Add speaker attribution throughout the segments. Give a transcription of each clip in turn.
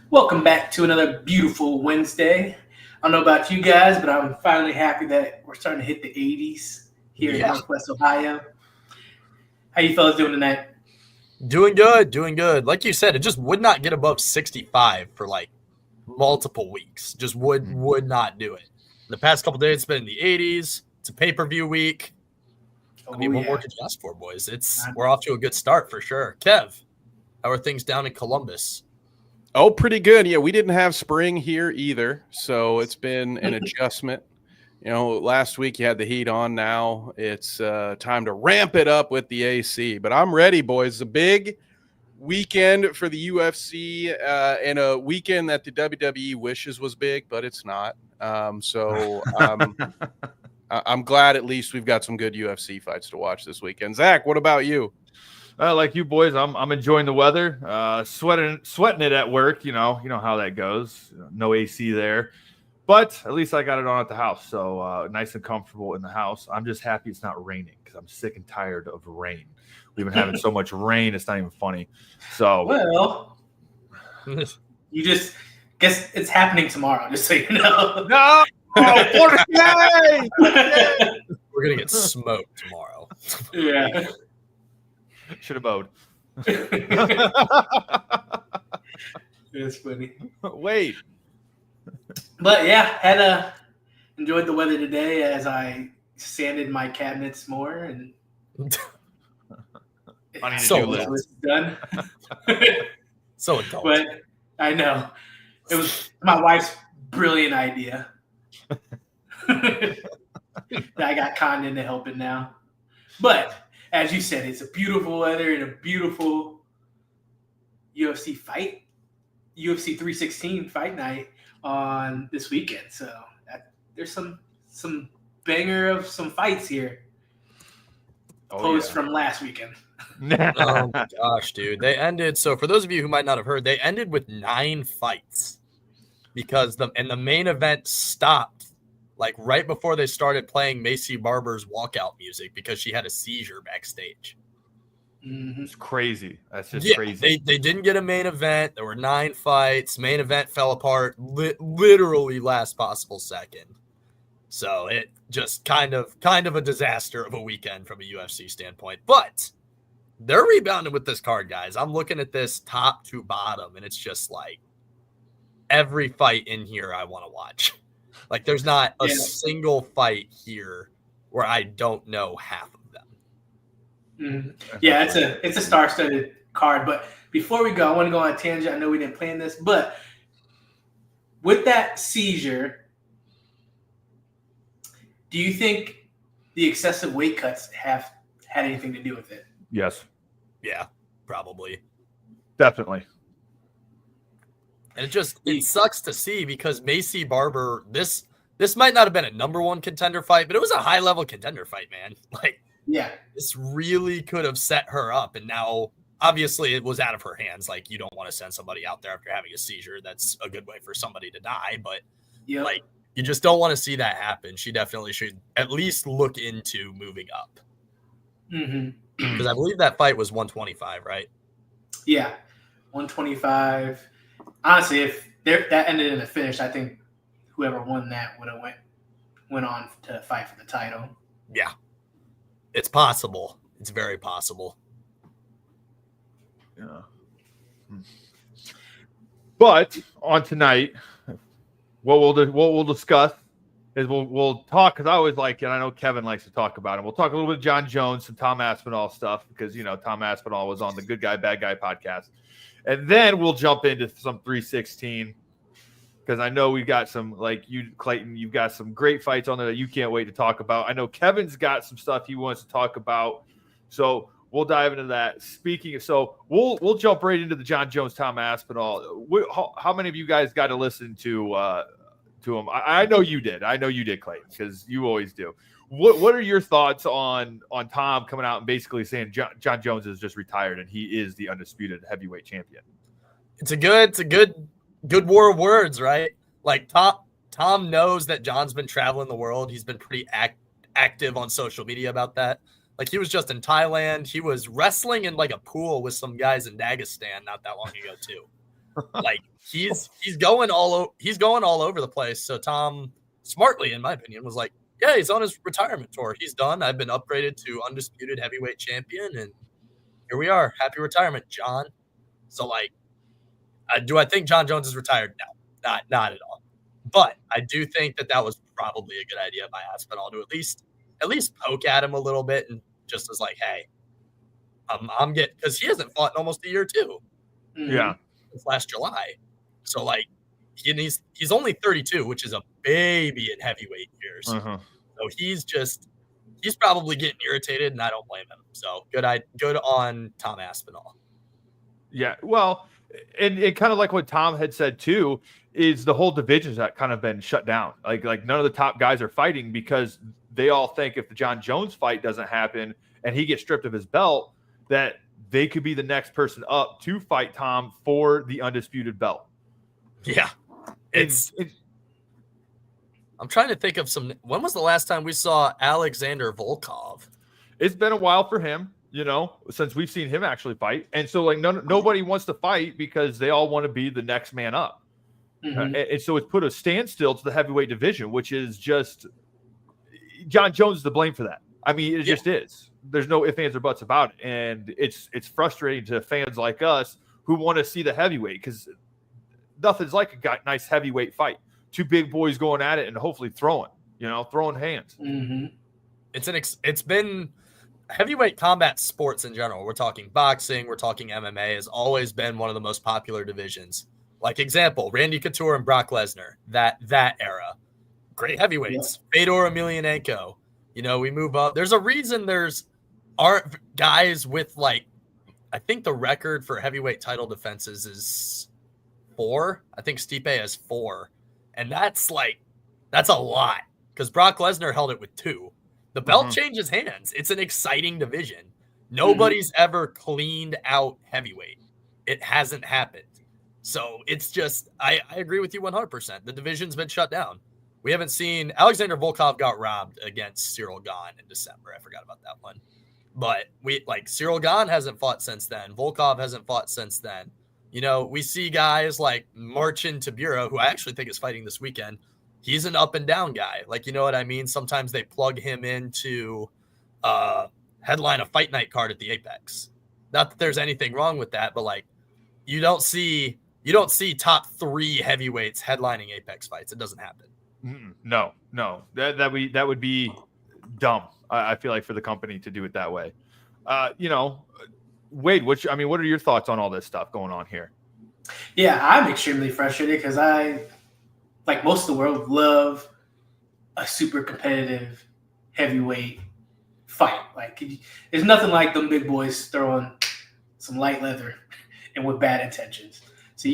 Speaker 1: Welcome back to another beautiful Wednesday. I don't know about you guys, but I'm finally happy that we're starting to hit the 80s here in Northwest Ohio. How you fellas doing tonight?
Speaker 2: Doing good. Like you said, it just would not get above 65 for like multiple weeks. Just would not do it. The past couple days, it's been in the 80s. It's a pay-per-view week. What more could you ask for, boys? We're off to a good start for sure. Kev, how are things down in Columbus?
Speaker 3: Oh, pretty good. Yeah, we didn't have spring here either, so it's been an adjustment. You know, last week you had the heat on. Now it's time to ramp it up with the AC. But I'm ready, boys. It's a big weekend for the UFC and a weekend that the WWE wishes was big, but it's not. So I'm glad at least we've got some good UFC fights to watch this weekend. Zach, what about you?
Speaker 4: Like you boys, I'm enjoying the weather, sweating it at work. You know how that goes. No AC there, but at least I got it on at the house, so nice and comfortable in the house. I'm just happy it's not raining because I'm sick and tired of rain. We've been having so much rain, it's not even funny. So
Speaker 1: well, you just guess it's happening tomorrow, just so you know.
Speaker 4: No, we're
Speaker 2: gonna get smoked tomorrow.
Speaker 1: Yeah.
Speaker 4: Should have mowed.
Speaker 1: It's funny.
Speaker 4: Wait.
Speaker 1: But yeah, enjoyed the weather today as I sanded my cabinets more and
Speaker 4: I need to do that.
Speaker 1: It's done.
Speaker 2: So adult.
Speaker 1: But I know. It was my wife's brilliant idea. I got conned into helping now. But as you said, it's a beautiful weather and a beautiful UFC 316 fight night on this weekend. So there's some banger of some fights here. From last weekend.
Speaker 2: Oh my gosh, dude. They ended. So for those of you who might not have heard, they ended with 9 fights because the main event stopped like right before they started playing Macy Barber's walkout music because she had a seizure backstage.
Speaker 1: Mm-hmm.
Speaker 4: It's crazy. That's just crazy.
Speaker 2: They didn't get a main event. There were 9 fights. Main event fell apart literally last possible second. So it just kind of a disaster of a weekend from a UFC standpoint. But they're rebounding with this card, guys. I'm looking at this top to bottom, and it's just like every fight in here I want to watch. Like, there's not a single fight here where I don't know half of them.
Speaker 1: Mm-hmm. Yeah, it's a star-studded card. But before we go, I want to go on a tangent. I know we didn't plan this, but with that seizure, do you think the excessive weight cuts have had anything to do with it?
Speaker 4: Yes.
Speaker 2: Yeah, probably.
Speaker 4: Definitely.
Speaker 2: And it sucks to see because Macy Barber, this might not have been a number 1 contender fight, but it was a high-level contender fight, man. Like, this really could have set her up, and now, obviously, it was out of her hands. Like, you don't want to send somebody out there after having a seizure. That's a good way for somebody to die, but, like, you just don't want to see that happen. She definitely should at least look into moving up.
Speaker 1: Mm-hmm.
Speaker 2: Because I believe that fight was 125, right?
Speaker 1: Yeah, 125. Honestly, if that ended in a finish, I think whoever won that would have went on to fight for the title.
Speaker 2: Yeah. It's possible. It's very possible.
Speaker 4: Yeah. But on tonight, what we'll discuss is we'll talk, because I always like, and I know Kevin likes to talk about it. We'll talk a little bit of Jon Jones, some Tom Aspinall stuff, because Tom Aspinall was on the Good Guy Bad Guy podcast, and then we'll jump into some 316, because I know we've got some, like you, Clayton, you've got some great fights on there that you can't wait to talk about. I know Kevin's got some stuff he wants to talk about. So We'll dive into that. Speaking of, so we'll jump right into the Jon Jones, Tom Aspinall. How many of you guys got to listen to him? I know you did. I know you did, Clayton, because you always do. What are your thoughts on Tom coming out and basically saying Jon Jones is just retired and he is the undisputed heavyweight champion?
Speaker 2: It's a good war of words, right? Like Tom knows that John's been traveling the world. He's been pretty active on social media about that. Like he was just in Thailand. He was wrestling in like a pool with some guys in Dagestan not that long ago too. Like he's going all over the place. So Tom, smartly in my opinion, was like, yeah, he's on his retirement tour. He's done. I've been upgraded to undisputed heavyweight champion, and here we are. Happy retirement, John. So like, do I think Jon Jones is retired? No, not at all. But I do think that was probably a good idea by Aspinall to at least poke at him a little bit and just as like, hey, I'm getting, because he hasn't fought in almost a year too.
Speaker 4: Yeah,
Speaker 2: since last July. So like, he's only 32, which is a baby in heavyweight years.
Speaker 4: Uh-huh.
Speaker 2: So he's probably getting irritated, and I don't blame him. So good on Tom Aspinall.
Speaker 4: Yeah, well, and it kind of like what Tom had said too, is the whole division's that kind of been shut down. Like none of the top guys are fighting because they all think if the Jon Jones fight doesn't happen and he gets stripped of his belt, that they could be the next person up to fight Tom for the undisputed belt.
Speaker 2: Yeah, I'm trying to think of when was the last time we saw Alexander Volkov?
Speaker 4: It's been a while for him, since we've seen him actually fight. And so like nobody wants to fight because they all want to be the next man up. Mm-hmm. And so it's put a standstill to the heavyweight division, which is just Jon Jones is to blame for that. I mean, it just is. There's no ifs, ands, or buts about it. And it's frustrating to fans like us who want to see the heavyweight because nothing's like a nice heavyweight fight. Two big boys going at it and hopefully throwing hands.
Speaker 1: Mm-hmm.
Speaker 2: It's been heavyweight combat sports in general. We're talking boxing, we're talking MMA, has always been one of the most popular divisions. Like example, Randy Couture and Brock Lesnar, that era. Great heavyweights. Yeah. Fedor Emelianenko. We move up. There's a reason aren't guys with like, I think the record for heavyweight title defenses is 4. I think Stipe has 4. And that's a lot because Brock Lesnar held it with 2. The belt changes hands. It's an exciting division. Nobody's ever cleaned out heavyweight. It hasn't happened. So it's just, I agree with you 100%. The division's been shut down. We haven't seen, Alexander Volkov got robbed against Cyril Gane in December. I forgot about that one. But Cyril Gane hasn't fought since then. Volkov hasn't fought since then. We see guys like Marcin Tybura, who I actually think is fighting this weekend. He's an up and down guy. Like, you know what I mean? Sometimes they plug him into headline a fight night card at the Apex. Not that there's anything wrong with that, but like you don't see top 3 heavyweights headlining Apex fights. It doesn't happen.
Speaker 4: No. That would be dumb. I feel like for the company to do it that way. Wade, what are your thoughts on all this stuff going on here?
Speaker 1: Yeah, I'm extremely frustrated because I, like most of the world, love a super competitive heavyweight fight. Like, there's nothing like them big boys throwing some light leather and with bad intentions. So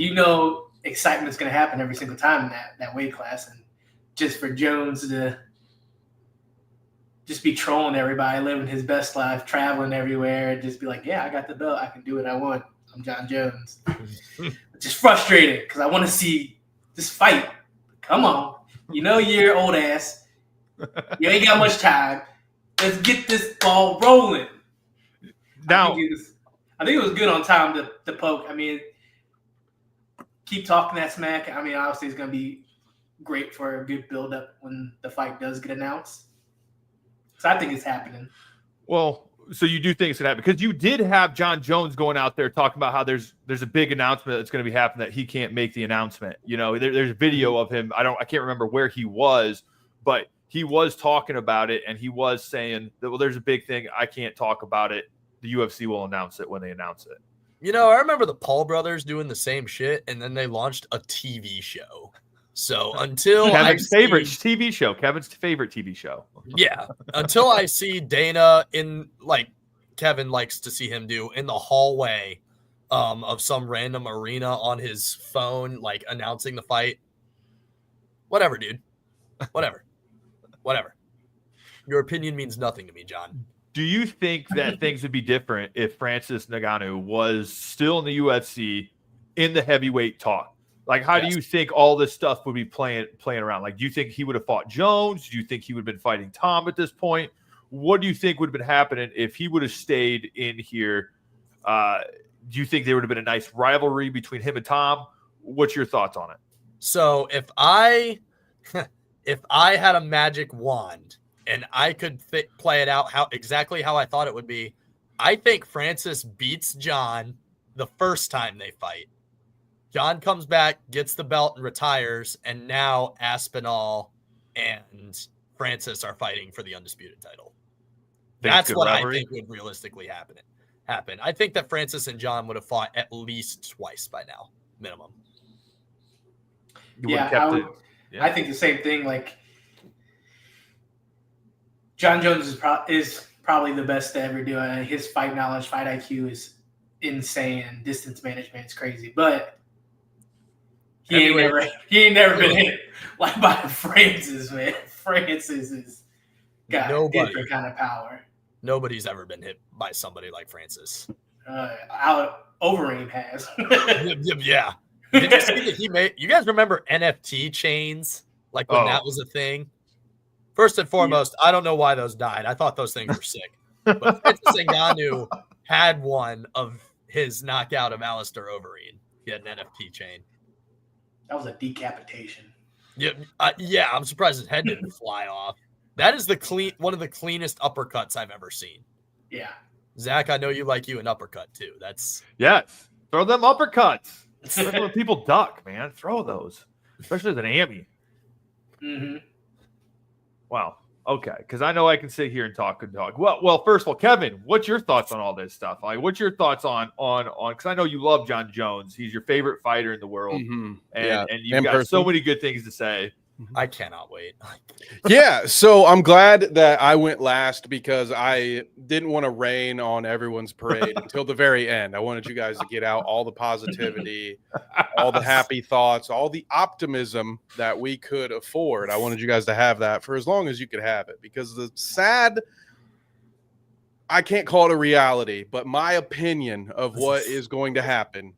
Speaker 1: excitement's going to happen every single time in that weight class. And just for Jones to just be trolling everybody, living his best life, traveling everywhere, and just be like, yeah, I got the belt. I can do what I want. I'm Jon Jones. It's just frustrating because I want to see this fight. Come on. You're old ass. You ain't got much time. Let's get this ball rolling.
Speaker 4: Now,
Speaker 1: I think it was good on time to poke. I mean, keep talking that smack. I mean, obviously it's going to be great for a good build-up when the fight does get announced. So I think it's happening.
Speaker 4: Well, so you do think it's going to happen because you did have Jon Jones going out there talking about how there's a big announcement that's going to be happening that he can't make the announcement. There's a video of him. I can't remember where he was, but he was talking about it and he was saying that, well, there's a big thing. I can't talk about it. The UFC will announce it when they announce it.
Speaker 2: I remember the Paul brothers doing the same shit and then they launched a TV show. So until
Speaker 4: Kevin's favorite TV show. Yeah. Until I see Dana in
Speaker 2: Kevin likes to see him do in the hallway of some random arena on his phone, like announcing the fight. Whatever, dude. Whatever. Your opinion means nothing to me, John.
Speaker 4: Do you think that things would be different if Francis Ngannou was still in the UFC in the heavyweight talk? Like, how do you think all this stuff would be playing around? Like, do you think he would have fought Jones? Do you think he would have been fighting Tom at this point? What do you think would have been happening if he would have stayed in here? Do you think there would have been a nice rivalry between him and Tom? What's your thoughts on it?
Speaker 2: So if I had a magic wand and I could play it out exactly how I thought it would be, I think Francis beats Jon the first time they fight. Jon comes back, gets the belt, and retires, and now Aspinall and Francis are fighting for the undisputed title. That's what rivalry? I think would realistically happen. I think that Francis and Jon would have fought at least twice by now, minimum.
Speaker 1: I think the same thing. Like, Jon Jones is probably the best to ever do it. His fight knowledge, fight IQ is insane, and distance management is crazy. But he ain't never been hit like by Francis, man. Francis is got different kind of power.
Speaker 2: Nobody's ever been hit by somebody like Francis.
Speaker 1: Overeem has.
Speaker 2: Yeah. Did you see that he made? You guys remember NFT chains? Like when that was a thing? First and foremost, I don't know why those died. I thought those things were sick. But Francis Ngannou had one of his knockout of Alistair Overeem. He had an NFT chain.
Speaker 1: That was a decapitation.
Speaker 2: Yeah, I'm surprised his head didn't fly off. That is one of the cleanest uppercuts I've ever seen.
Speaker 1: Yeah.
Speaker 2: Zach, I know you like you an uppercut too.
Speaker 4: Yes. Throw them uppercuts. Especially when people duck, man. Throw those. Especially as an Ami.
Speaker 1: Mm-hmm.
Speaker 4: Wow. Okay. Because I know I can sit here and talk. Well, first of all, Kevin, what's your thoughts on all this stuff? Like, what's your thoughts on because I know you love Jon Jones. He's your favorite fighter in the world.
Speaker 3: Mm-hmm.
Speaker 4: And you've got so many good things to say.
Speaker 2: I cannot wait.
Speaker 3: Yeah, so I'm glad that I went last because I didn't want to rain on everyone's parade until the very end. I wanted you guys to get out all the positivity, all the happy thoughts, all the optimism that we could afford. I wanted you guys to have that for as long as you could have it, because the sad, I can't call it a reality, but my opinion of what is going to happen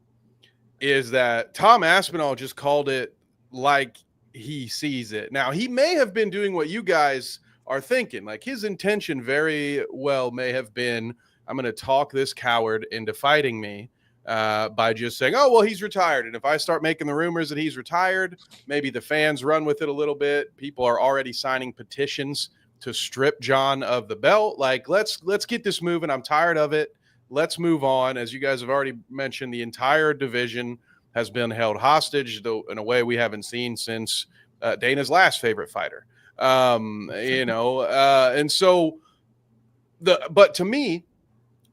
Speaker 3: is that Tom Aspinall just called it like he sees it. Now, he may have been doing what you guys are thinking. Like, his intention very well may have been, I'm going to talk this coward into fighting me by just saying, oh, well, he's retired. And if I start making the rumors that he's retired, maybe the fans run with it a little bit. People are already signing petitions to strip Jon of the belt. Like, let's get this moving. I'm tired of it. Let's move on. As you guys have already mentioned, the entire division has been held hostage, though, in a way we haven't seen since Dana's last favorite fighter. And so but to me,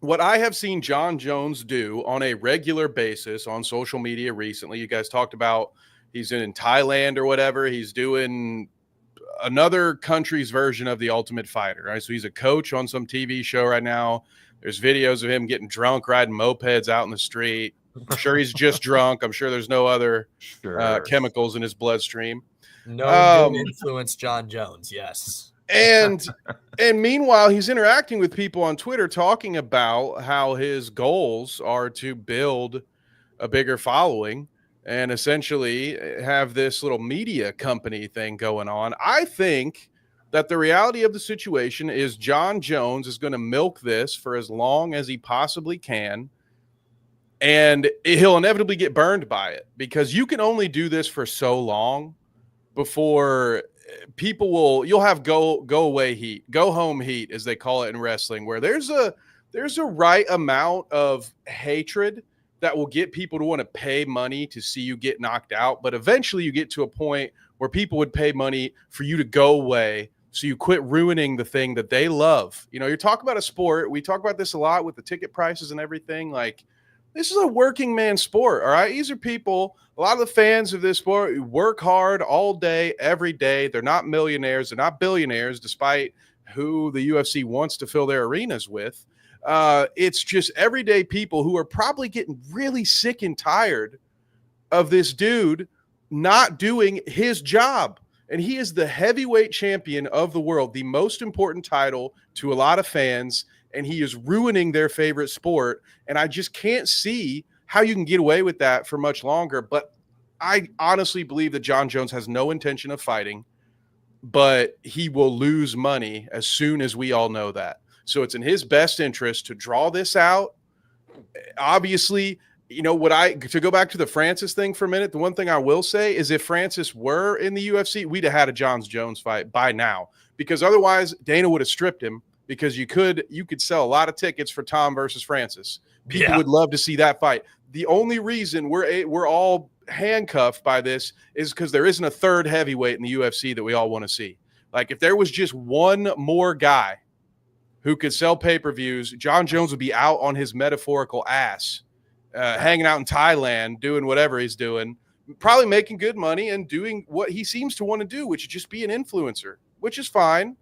Speaker 3: what I have seen Jon Jones do on a regular basis on social media recently, you guys talked about he's in Thailand or whatever. He's doing another country's version of The Ultimate Fighter, right? So he's a coach on some TV show right now. There's videos of him getting drunk, riding mopeds out in the street. I'm sure he's just drunk. I'm sure there's no other chemicals in his bloodstream.
Speaker 2: No good influence, Jon Jones. Yes.
Speaker 3: And meanwhile, he's interacting with people on Twitter talking about how his goals are to build a bigger following and essentially have this little media company thing going on. I think that the reality of the situation is Jon Jones is going to milk this for as long as he possibly can. And he'll inevitably get burned by it, because you can only do this for so long before you'll have go away heat, go home heat, as they call it in wrestling, where there's a right amount of hatred that will get people to want to pay money to see you get knocked out. But eventually you get to a point where people would pay money for you to go away, so you quit ruining the thing that they love. You know, you're talking about a sport. We talk about this a lot with the ticket prices and everything. Like, this is a working man sport, all right? These are people, a lot of the fans of this sport who work hard all day, every day. They're not millionaires. They're not billionaires, despite who the UFC wants to fill their arenas with. It's just everyday people who are probably getting really sick and tired of this dude not doing his job. And he is the heavyweight champion of the world, the most important title to a lot of fans, and he is ruining their favorite sport. And I just can't see how you can get away with that for much longer. But I honestly believe that Jon Jones has no intention of fighting, but he will lose money as soon as we all know that. So it's in his best interest to draw this out. Obviously, you know, to go back to the Francis thing for a minute, the one thing I will say is if Francis were in the UFC, we'd have had a Jon Jones fight by now, because otherwise Dana would have stripped him, because you could sell a lot of tickets for Tom versus Francis. People would love to see that fight. The only reason we're all handcuffed by this is because there isn't a third heavyweight in the UFC that we all want to see. Like, if there was just one more guy who could sell pay-per-views, Jon Jones would be out on his metaphorical ass, hanging out in Thailand, doing whatever he's doing, probably making good money and doing what he seems to want to do, which is just be an influencer, which is fine.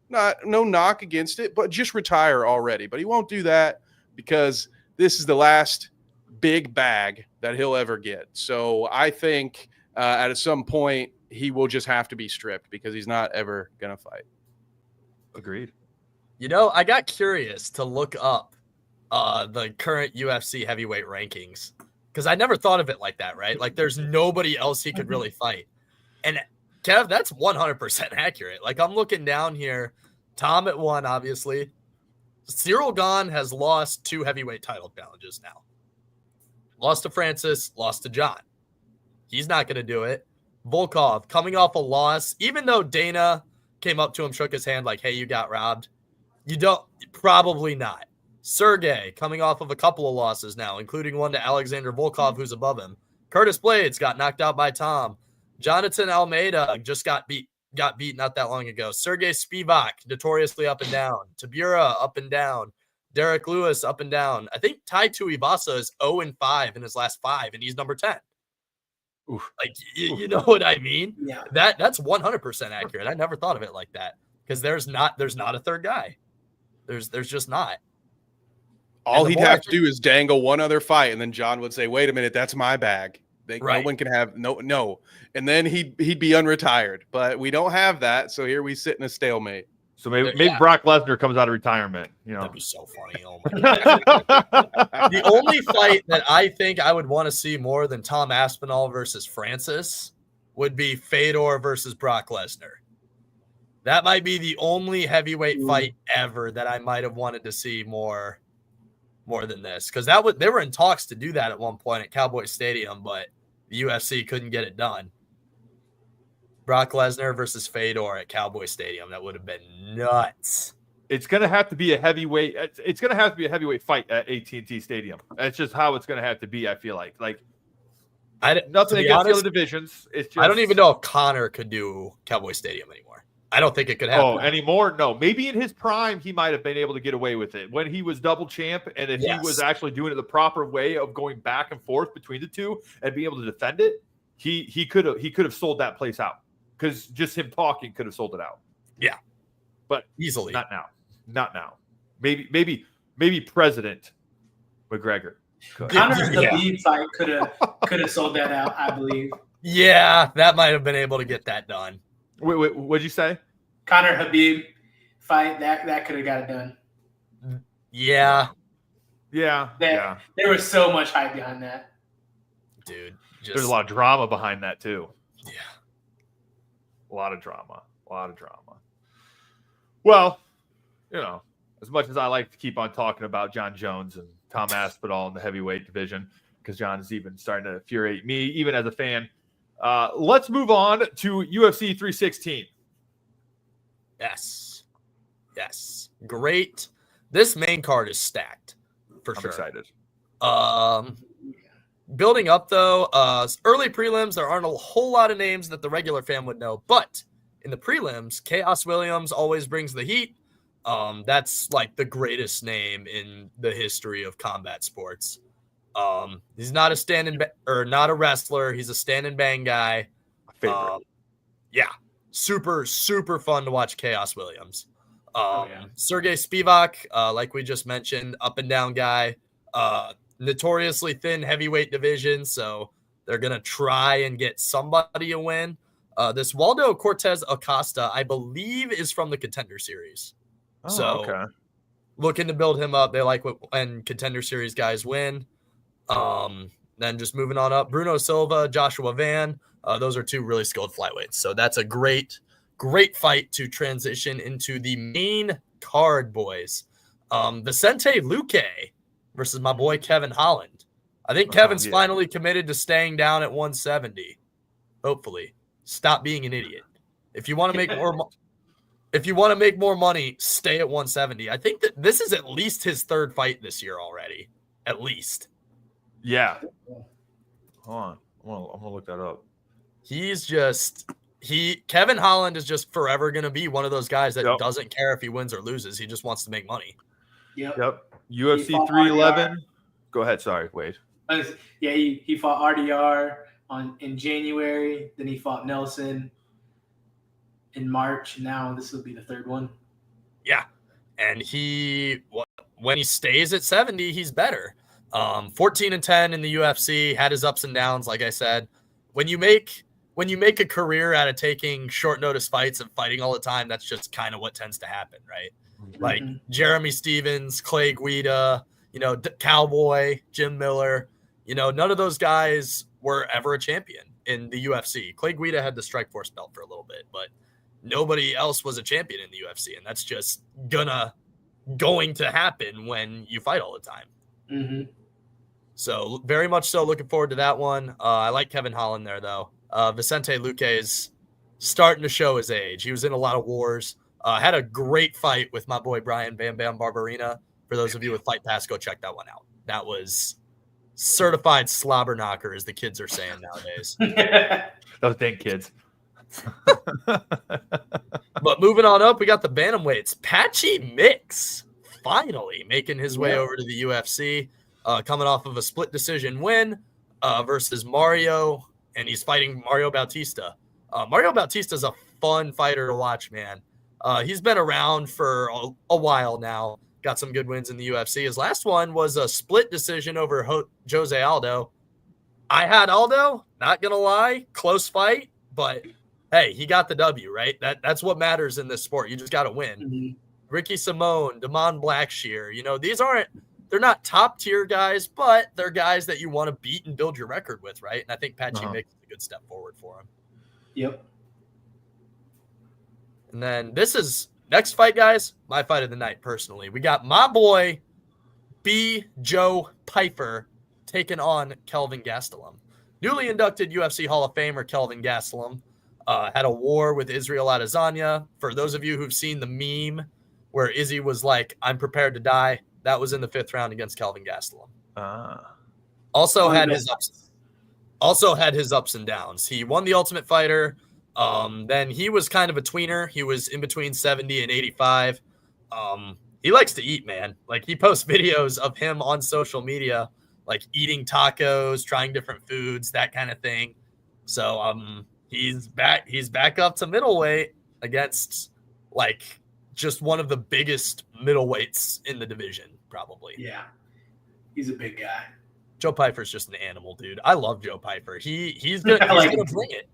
Speaker 3: No knock against it, but just retire already. But he won't do that because this is the last big bag that he'll ever get. So I think at some point he will just have to be stripped because he's not ever going to fight.
Speaker 4: Agreed.
Speaker 2: You know, I got curious to look up the current UFC heavyweight rankings, because I never thought of it like that, right? Like, there's nobody else he could really fight. And Kev, that's 100% accurate. Like, I'm looking down here, Tom at 1, obviously. Cyril Gane has lost 2 heavyweight title challenges now. Lost to Francis, lost to Jon. He's not going to do it. Volkov coming off a loss, even though Dana came up to him, shook his hand like, hey, you got robbed. You don't, probably not. Sergey coming off of a couple of losses now, including one to Alexander Volkov, who's above him. Curtis Blades got knocked out by Tom. Jonathan Almeida just got beat not that long ago. Sergey Spivak, notoriously up and down. Tabura, up and down. Derek Lewis, up and down. I think Tai Tuivasa is 0-5 in his last 5, and he's number 10.
Speaker 4: Oof.
Speaker 2: Like, you know what I mean?
Speaker 1: Yeah.
Speaker 2: That's 100% accurate. I never thought of it like that, because there's not a third guy. There's just not.
Speaker 3: All he'd have to do is dangle one other fight, and then Jon would say, wait a minute, that's my bag.
Speaker 2: Right.
Speaker 3: No one can have no. And then he'd be unretired. But we don't have that, so here we sit in a stalemate.
Speaker 4: So maybe Brock Lesnar comes out of retirement. You know,
Speaker 2: that'd be so funny. Oh my God. The only fight that I think I would want to see more than Tom Aspinall versus Francis would be Fedor versus Brock Lesnar. That might be the only heavyweight fight ever that I might have wanted to see more than this, because they were in talks to do that at one point at Cowboy Stadium, but the UFC couldn't get it done. Brock Lesnar versus Fedor at Cowboy Stadium, that would have been nuts.
Speaker 4: It's going to have to be a heavyweight. It's going to have to be a heavyweight fight at AT&T Stadium. That's just how it's going to have to be. I feel like nothing against the other divisions. It's just,
Speaker 2: I don't even know if Conor could do Cowboy Stadium anymore. I don't think it could happen.
Speaker 4: Oh, anymore? No. Maybe in his prime, he might have been able to get away with it when he was double champ, and if he was actually doing it the proper way of going back and forth between the two and being able to defend it, he could have sold that place out, because just him talking could have sold it out.
Speaker 2: Yeah,
Speaker 4: but
Speaker 2: easily
Speaker 4: not now. Maybe President McGregor.
Speaker 1: Conor Habib fight could have sold that out, I believe.
Speaker 2: Yeah, that might have been able to get that done.
Speaker 4: Wait, what'd you say?
Speaker 1: Conor Habib fight, that could have got it done.
Speaker 2: Yeah.
Speaker 1: There was so much hype behind that.
Speaker 2: Dude.
Speaker 4: There's a lot of drama behind that too.
Speaker 2: Yeah.
Speaker 4: A lot of drama. Well, you know, as much as I like to keep on talking about Jon Jones and Tom Aspinall in the heavyweight division, because Jon is even starting to infuriate me, even as a fan, let's move on to UFC 316.
Speaker 2: Yes. Great. This main card is stacked for sure.
Speaker 4: I'm excited.
Speaker 2: Building up though, early prelims, there aren't a whole lot of names that the regular fan would know, but in the prelims, Chaos Williams always brings the heat. That's like the greatest name in the history of combat sports. He's not not a wrestler. He's a stand and bang guy.
Speaker 4: Favorite.
Speaker 2: Yeah, super fun to watch Chaos Williams. Sergey Spivak, like we just mentioned, up and down guy, notoriously thin heavyweight division, so they're going to try and get somebody a win. This Waldo Cortez Acosta, I believe, is from the Contender Series. Okay. Looking to build him up. They like when Contender Series guys win. Then just moving on up, Bruno Silva, Joshua Van. Those are two really skilled flyweights. So that's a great fight to transition into the main card, boys. Vicente Luque versus my boy Kevin Holland. I think Kevin's finally committed to staying down at 170. Hopefully. Stop being an idiot. If you want to make more money, stay at 170. I think that this is at least his third fight this year already. At least.
Speaker 4: Yeah. Hold on. I'm gonna look that up.
Speaker 2: Kevin Holland is just forever gonna be one of those guys that doesn't care if he wins or loses. He just wants to make money.
Speaker 1: Yep.
Speaker 4: UFC 311. Go ahead. Sorry, Wade.
Speaker 1: Yeah, he fought RDR in January. Then he fought Nelson in March. Now this will be the third one.
Speaker 2: Yeah, and when he stays at 70, he's better. 14-10 in the UFC, had his ups and downs. Like I said, when you make a career out of taking short notice fights and fighting all the time, that's just kind of what tends to happen, right? Mm-hmm. Like Jeremy Stevens, Clay Guida, Cowboy, Jim Miller, none of those guys were ever a champion in the UFC. Clay Guida had the Strikeforce belt for a little bit, but nobody else was a champion in the UFC, and that's just going to happen when you fight all the time.
Speaker 1: Mm-hmm.
Speaker 2: So very much so looking forward to that one. I like Kevin Holland there, though. Vicente Luque is starting to show his age. He was in a lot of wars. Had a great fight with my boy Brian Bam Bam Barberina. For those of you with Fight Pass, go check that one out. That was certified slobber knocker, as the kids are saying nowadays.
Speaker 4: Those dang kids.
Speaker 2: But moving on up, we got the bantamweights. Patchy Mix finally making his way over to the UFC. Coming off of a split decision win versus Mario, and he's fighting Mario Bautista. Mario Bautista is a fun fighter to watch, man. He's been around for a while now. Got some good wins in the UFC. His last one was a split decision over Jose Aldo. I had Aldo, not going to lie, close fight, but hey, he got the W, right? That's what matters in this sport. You just got to win. Mm-hmm. Ricky Simone, Damon Blackshear, they're not top tier guys, but they're guys that you want to beat and build your record with, right? And I think Patchy Mix is a good step forward for him.
Speaker 1: Yep.
Speaker 2: And then this is next fight, guys. My fight of the night, personally. We got my boy B. Joe Pyfer taking on Kelvin Gastelum. Newly inducted UFC Hall of Famer Kelvin Gastelum had a war with Israel Adesanya. For those of you who've seen the meme where Izzy was like, "I'm prepared to die," that was in the 5th round against Kelvin Gastelum. Also had his ups and downs. He won the Ultimate Fighter. Then he was kind of a tweener. He was in between 70 and 85. He likes to eat, man. Like, he posts videos of him on social media, like eating tacos, trying different foods, that kind of thing. So he's back up to middleweight against like just one of the biggest middleweights in the division, probably.
Speaker 1: Yeah, he's a big guy.
Speaker 2: Joe Pyfer's just an animal, dude. I love Joe Pyfer. He's gonna bring it.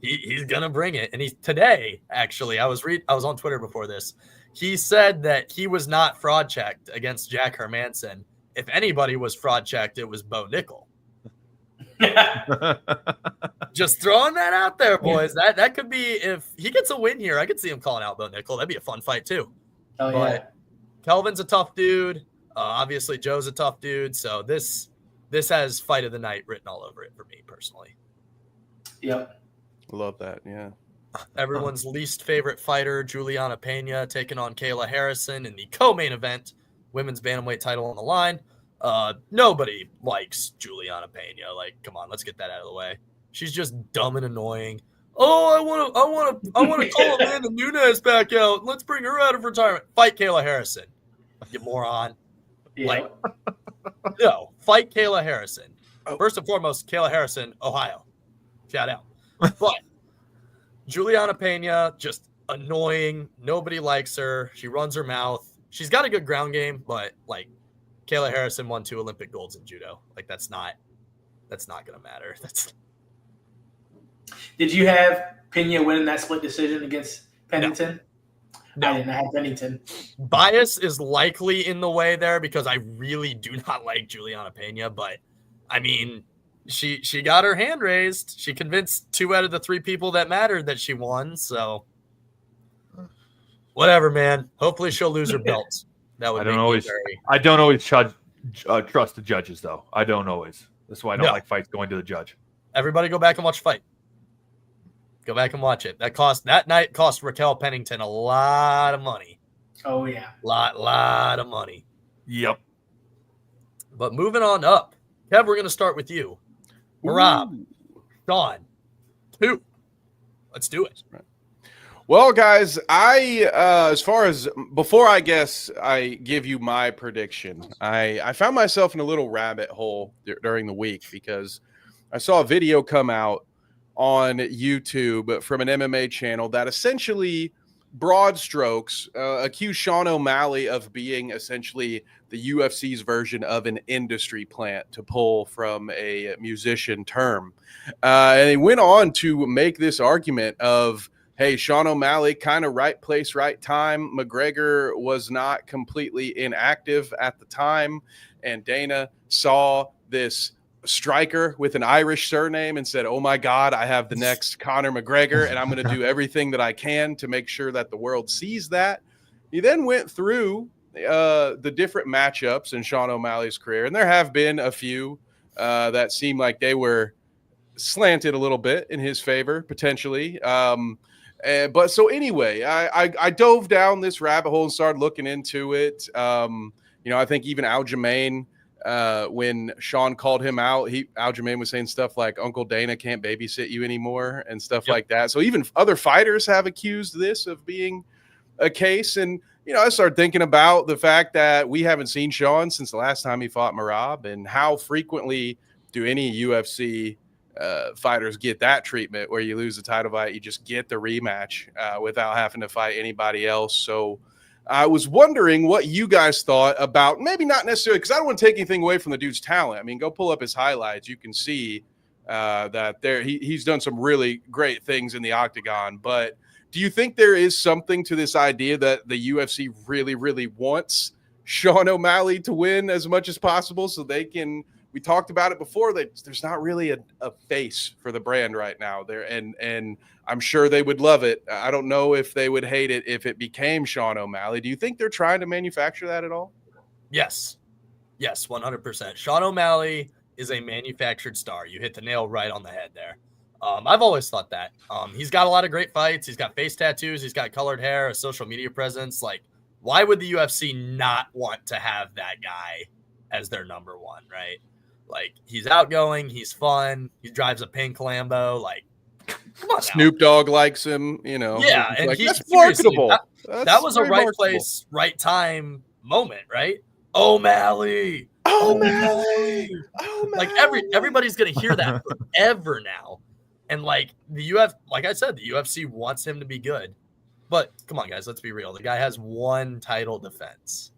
Speaker 2: He's gonna bring it. And today, actually, I was on Twitter before this. He said that he was not fraud checked against Jack Hermanson. If anybody was fraud checked, it was Bo Nickel. Just throwing that out there, boys. That could be, if he gets a win here, I could see him calling out Bo Nickel. That'd be a fun fight too.
Speaker 1: Oh,
Speaker 2: but
Speaker 1: yeah.
Speaker 2: Kelvin's a tough dude. Obviously, Joe's a tough dude. So this has fight of the night written all over it for me personally.
Speaker 1: Yep.
Speaker 3: Love that. Yeah.
Speaker 2: Everyone's least favorite fighter, Juliana Pena, taking on Kayla Harrison in the co-main event, women's bantamweight title on the line. Nobody likes Juliana Pena. Like, come on, let's get that out of the way. She's just dumb and annoying. Oh, I want to call Amanda Nunes back out. Let's bring her out of retirement. Fight Kayla Harrison, you moron.
Speaker 1: Yeah.
Speaker 2: Like, no, fight Kayla Harrison. First and foremost, Kayla Harrison, Ohio. Shout out. But Juliana Pena, just annoying. Nobody likes her. She runs her mouth. She's got a good ground game, but like Kayla Harrison won 2 Olympic golds in judo. Like that's not going to matter.
Speaker 1: Did you have Pena winning that split decision against Pennington?
Speaker 2: No.
Speaker 1: I didn't have Pennington.
Speaker 2: Bias is likely in the way there because I really do not like Juliana Pena, but I mean, she got her hand raised. She convinced 2 out of the 3 people that mattered that she won. So whatever, man. Hopefully she'll lose her belt. That would
Speaker 4: I don't always trust the judges, though. I don't always. That's why I don't like fights going to the judge.
Speaker 2: Everybody go back and watch Fight. Go back and watch it. That night cost Raquel Pennington a lot of money.
Speaker 1: Oh yeah,
Speaker 2: lot of money.
Speaker 4: Yep.
Speaker 2: But moving on up, Kev, we're gonna start with you. Merab, Jon, 2. Let's do it.
Speaker 3: Well, guys, as far as before, I guess I give you my prediction. I found myself in a little rabbit hole during the week because I saw a video come out on YouTube from an MMA channel that essentially, broad strokes, accused Sean O'Malley of being essentially the UFC's version of an industry plant, to pull from a musician term. And he went on to make this argument of, hey, Sean O'Malley, kind of right place, right time. McGregor was not completely inactive at the time. And Dana saw this striker with an Irish surname and said, oh my God, I have the next Conor McGregor, and I'm going to do everything that I can to make sure that the world sees that. He then went through the different matchups in Sean O'Malley's career, and there have been a few that seem like they were slanted a little bit in his favor, potentially. But so anyway, I dove down this rabbit hole and started looking into it. I think even Aljamain, when Sean called him out, Aljamain was saying stuff like Uncle Dana can't babysit you anymore and stuff like that. So even other fighters have accused this of being a case. And, I started thinking about the fact that we haven't seen Sean since the last time he fought Merab, and how frequently do any UFC fighters get that treatment where you lose the title fight, you just get the rematch without having to fight anybody else. So I was wondering what you guys thought about, maybe not necessarily, because I don't want to take anything away from the dude's talent. I mean, go pull up his highlights. You can see that he's done some really great things in the octagon. But do you think there is something to this idea that the UFC really, really wants Sean O'Malley to win as much as possible so they can – we talked about it before, that there's not really a face for the brand right now there. And I'm sure they would love it. I don't know if they would hate it if it became Sean O'Malley. Do you think they're trying to manufacture that at all?
Speaker 2: Yes, 100%. Sean O'Malley is a manufactured star. You hit the nail right on the head there. I've always thought that. He's got a lot of great fights. He's got face tattoos. He's got colored hair, a social media presence. Like, why would the UFC not want to have that guy as their number one, right? Like, he's outgoing, he's fun, he drives a pink Lambo. Like, come on,
Speaker 3: Snoop Dogg likes him,
Speaker 2: Yeah, and
Speaker 3: like,
Speaker 2: that's
Speaker 3: marketable.
Speaker 2: That was a right place, right time moment, right? O'Malley. Like everybody's gonna hear that forever now. And like like I said, the UFC wants him to be good. But come on, guys, let's be real. The guy has 1 title defense.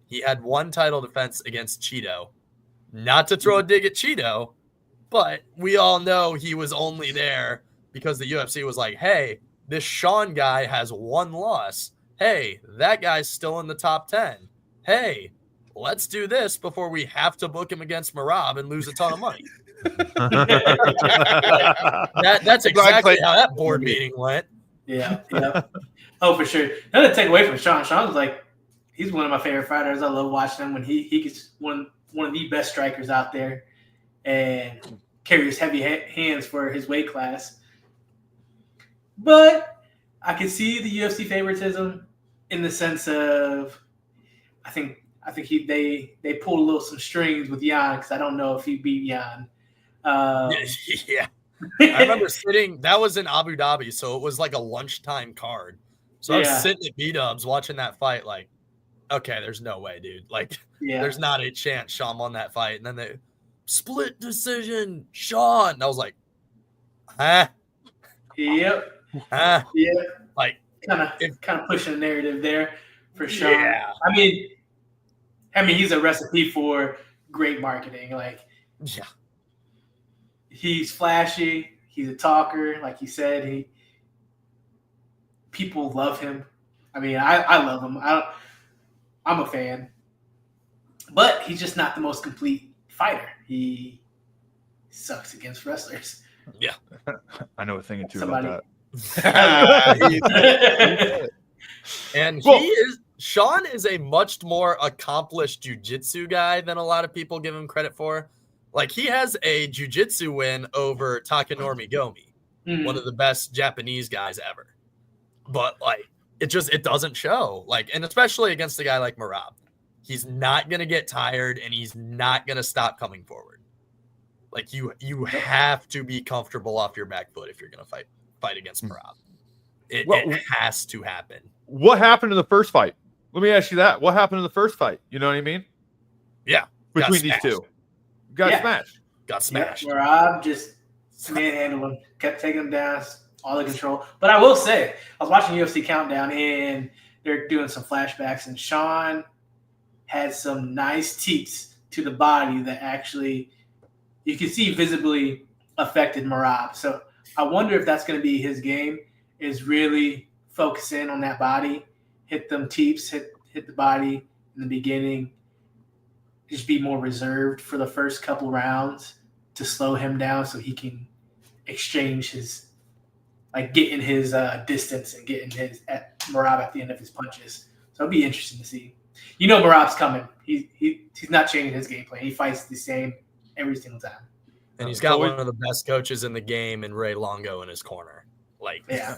Speaker 2: He had 1 title defense against Cheeto. Not to throw a dig at Cheeto, but we all know he was only there because the UFC was like, hey, this Sean guy has 1 loss. Hey, that guy's still in the top 10. Hey, let's do this before we have to book him against Merab and lose a ton of money. That's exactly how that board meeting went.
Speaker 1: Yeah. Oh, for sure. Nothing to take away from Sean. Sean's like, he's one of my favorite fighters. I love watching him when he gets one of the best strikers out there and carries heavy hands for his weight class. But I can see the UFC favoritism in the sense of I think they pulled some strings with Jan, because I don't know if he beat Jan.
Speaker 2: Yeah. I remember that was in Abu Dhabi, so it was like a lunchtime card. So I was sitting at B-Dubs watching that fight like, okay, there's no way, dude. Like, there's not a chance Sean won that fight. And then they split decision, Sean. And I was like, huh?
Speaker 1: Yep. Yeah,
Speaker 2: Like
Speaker 1: kind of pushing the narrative there for Sean.
Speaker 2: Yeah.
Speaker 1: I mean, he's a recipe for great marketing. Like,
Speaker 2: yeah.
Speaker 1: he's flashy. He's a talker. Like you said, people love him. I mean, I love him. I'm a fan, but he's just not the most complete fighter. He sucks against wrestlers.
Speaker 2: Yeah.
Speaker 4: I know a thing or two
Speaker 1: Somebody-
Speaker 4: about
Speaker 2: And
Speaker 4: Well-
Speaker 2: Sean is a much more accomplished jiu-jitsu guy than a lot of people give him credit for. Like, he has a jiu-jitsu win over Takanori Gomi, one of the best Japanese guys ever. But like, it doesn't show. Like, and especially against a guy like Merab. He's not gonna get tired and he's not gonna stop coming forward. Like, you have to be comfortable off your back foot if you're gonna fight against Merab. It has to happen.
Speaker 4: what happened in the first fight. Let me ask you that. What happened in the first fight? You know what I mean?
Speaker 2: Yeah.
Speaker 4: Between these two. Got smashed.
Speaker 2: Got smashed.
Speaker 1: Yeah, Merab just manhandled him, kept taking him down, all the control. But I will say, I was watching UFC Countdown and they're doing some flashbacks, and Sean had some nice teeps to the body that actually you can see visibly affected Merab. So I wonder if that's going to be his game, is really focus in on that body, hit them teeps, hit the body in the beginning, just be more reserved for the first couple rounds to slow him down so he can exchange his, like, get in his distance and get in his at Merab at the end of his punches. So it'll be interesting to see. You know Merab's coming. He's not changing his game plan. He fights the same every single time.
Speaker 2: And he's got one of the best coaches in the game in Ray Longo in his corner. Like,
Speaker 1: Yeah.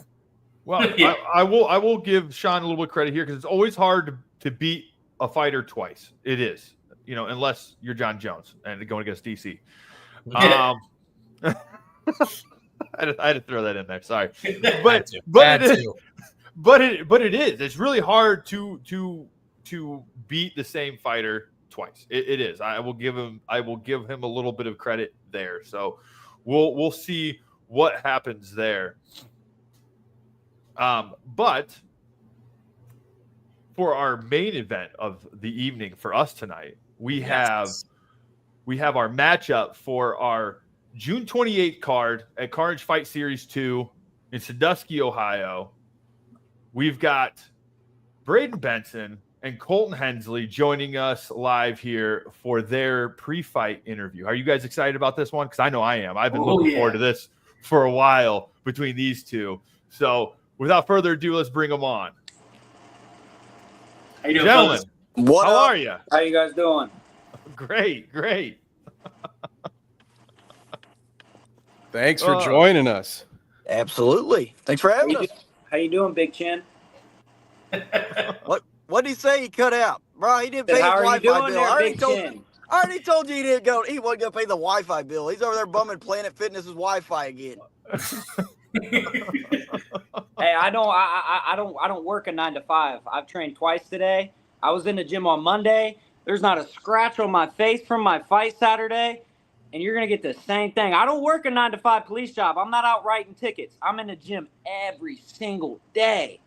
Speaker 4: Well,
Speaker 1: Yeah.
Speaker 4: I will give Sean a little bit of credit here because it's always hard to beat a fighter twice. It is, unless you're Jon Jones and going against DC. I had to throw that in there. Sorry, but it is. It's really hard to beat the same fighter twice. It is. I will give him a little bit of credit there. So we'll see what happens there. But for our main event of the evening for us tonight, we have our matchup for our June 28th card at Carnage Fight Series 2 in Sandusky, Ohio. We've got Brayden Benson and Colton Hensley joining us live here for their pre-fight interview. Are you guys excited about this one? Because I know I am. I've been looking forward to this for a while between these two. So without further ado, let's bring them on.
Speaker 1: How you doing,
Speaker 4: Gentlemen,
Speaker 1: fellas?
Speaker 4: how are you?
Speaker 5: How you guys doing?
Speaker 4: Great.
Speaker 3: Thanks for joining us.
Speaker 6: Absolutely. Thanks for having us.
Speaker 5: How you doing, Big Chin?
Speaker 6: What did he say he cut out? Bro, he didn't pay his
Speaker 5: How are you
Speaker 6: Wi-Fi
Speaker 5: doing
Speaker 6: bill.
Speaker 5: there, Big Chin?
Speaker 6: I already told you he wasn't gonna pay the Wi-Fi bill. He's over there bumming Planet Fitness's Wi-Fi again.
Speaker 5: Hey, I don't work a 9 to 5. I've trained twice today. I was in the gym on Monday. There's not a scratch on my face from my fight Saturday, and you're gonna get the same thing. I don't work a 9 to 5 police job. I'm not out writing tickets. I'm in the gym every single day.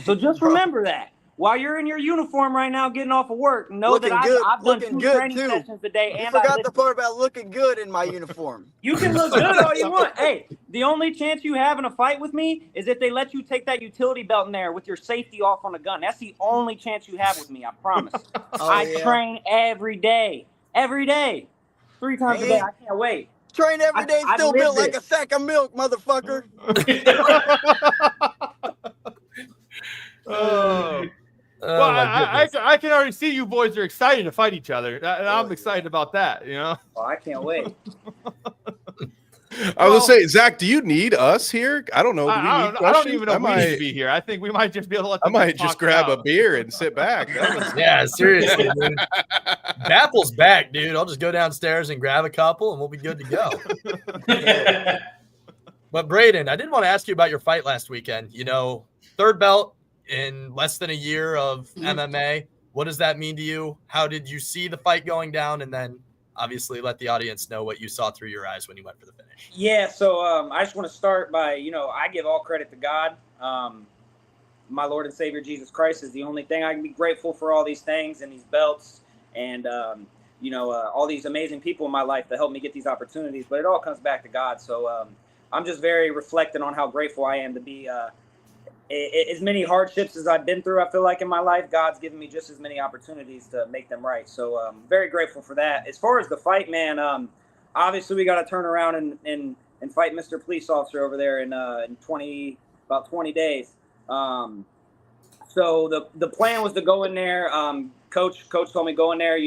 Speaker 5: So just remember that. While you're in your uniform right now, getting off of work, know
Speaker 6: Looking
Speaker 5: that
Speaker 6: good,
Speaker 5: I've done
Speaker 6: looking
Speaker 5: 2
Speaker 6: good,
Speaker 5: training
Speaker 6: too.
Speaker 5: sessions today.
Speaker 6: You
Speaker 5: And
Speaker 6: forgot the part about looking good in my uniform.
Speaker 5: You can look good all you want. Hey, the only chance you have in a fight with me is if they let you take that utility belt in there with your safety off on a gun. That's the only chance you have with me, I promise. I train every day. 3 times a day. I can't wait.
Speaker 6: Train every day,
Speaker 5: I
Speaker 6: still
Speaker 5: live
Speaker 6: built like
Speaker 5: this.
Speaker 6: a sack of milk, motherfucker.
Speaker 4: Well, I can already see you boys are excited to fight each other. And I'm excited about that,
Speaker 5: Oh, I can't wait.
Speaker 3: I was gonna say, Zach, do you need us here? I don't know. Do we need
Speaker 4: I don't even know
Speaker 3: questions?
Speaker 4: if we need to be here. I think we might just be able to let
Speaker 3: I
Speaker 4: them
Speaker 3: might
Speaker 4: talk
Speaker 3: just grab
Speaker 4: it out.
Speaker 3: a beer and sit back.
Speaker 2: Yeah, seriously, dude. Baffle's back, dude. I'll just go downstairs and grab a couple and we'll be good to go. But Brayden, I did want to ask you about your fight last weekend. Third belt in less than a year of MMA. What does that mean to you? How did you see the fight going down? And then obviously let the audience know what you saw through your eyes when you went for the finish.
Speaker 5: Yeah, so I just want to start by, I give all credit to God. My Lord and Savior Jesus Christ is the only thing. I can be grateful for all these things and these belts and, all these amazing people in my life that helped me get these opportunities. But it all comes back to God. So I'm just very reflecting on how grateful I am to be as many hardships as I've been through. I feel like in my life, God's given me just as many opportunities to make them right. So I'm very grateful for that. As far as the fight, man, obviously we got to turn around and fight Mr. Police Officer over there in about 20 days. So the plan was to go in there. Coach told me go in there.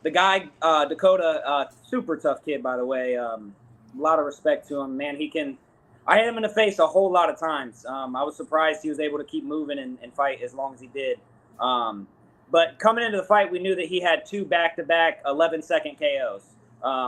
Speaker 5: The guy, Dakota, super tough kid, by the way. A lot of respect to him, man. I hit him in the face a whole lot of times. I was surprised he was able to keep moving and fight as long as he did. But coming into the fight, we knew that he had 2 back-to-back 11-second KOs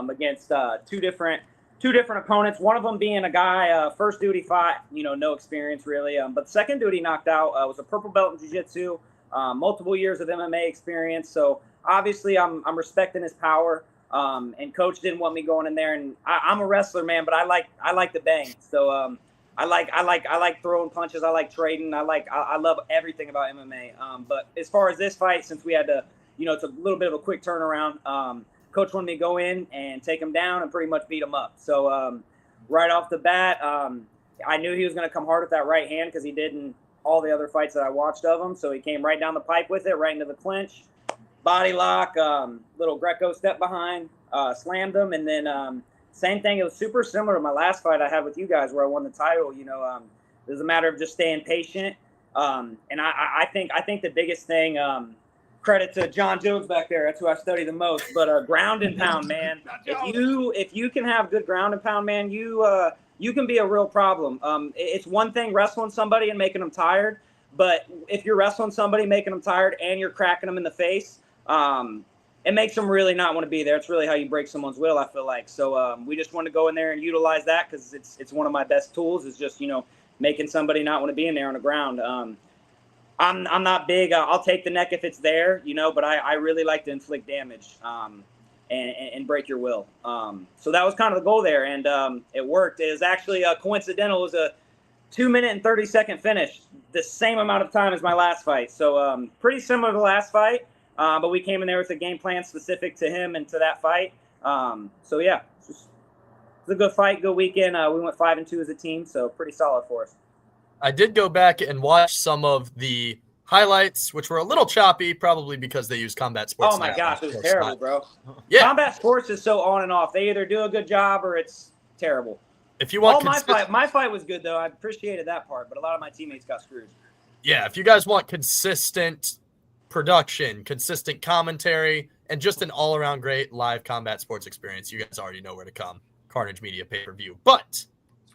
Speaker 5: against two different opponents. One of them being a guy, first duty fought, no experience really. But second duty knocked out was a purple belt in jiu-jitsu, multiple years of MMA experience. So obviously I'm respecting his power. And coach didn't want me going in there, and I'm a wrestler, man, but I like to bang. So I like throwing punches. I like trading. I love everything about MMA. But as far as this fight, since we had to, it's a little bit of a quick turnaround. Coach wanted me to go in and take him down and pretty much beat him up. So right off the bat, I knew he was going to come hard with that right hand because he did in all the other fights that I watched of him. So he came right down the pipe with it, right into the clinch. Body lock, little Greco step behind, slammed him, and then same thing. It was super similar to my last fight I had with you guys where I won the title. It was a matter of just staying patient. And I think the biggest thing, credit to Jon Jones back there. That's who I study the most. But ground and pound, man. If you can have good ground and pound, man, you can be a real problem. It's one thing wrestling somebody and making them tired, but if you're wrestling somebody, making them tired, and you're cracking them in the face, it makes them really not want to be there. It's really how you break someone's will, I feel like. So we just want to go in there and utilize that because it's one of my best tools is just, making somebody not want to be in there on the ground. I'm not big. I'll take the neck if it's there, but I really like to inflict damage and break your will. So that was kind of the goal there, and it worked. It was actually coincidental. It was a 2-minute and 30-second finish, the same amount of time as my last fight. So pretty similar to the last fight, but we came in there with a game plan specific to him and to that fight. So yeah, it was a good fight, good weekend. We went 5-2 as a team, so pretty solid for us.
Speaker 2: I did go back and watch some of the highlights, which were a little choppy, probably because they use Combat Sports.
Speaker 5: Oh my gosh, it was terrible, bro.
Speaker 2: Yeah.
Speaker 5: Combat Sports is so on and off. They either do a good job or it's terrible.
Speaker 2: If you want
Speaker 5: my fight was good though. I appreciated that part, but a lot of my teammates got screwed.
Speaker 2: Yeah, if you guys want consistent production, consistent commentary, and just an all-around great live combat sports experience, you guys already know where to come. Carnage Media pay-per-view. But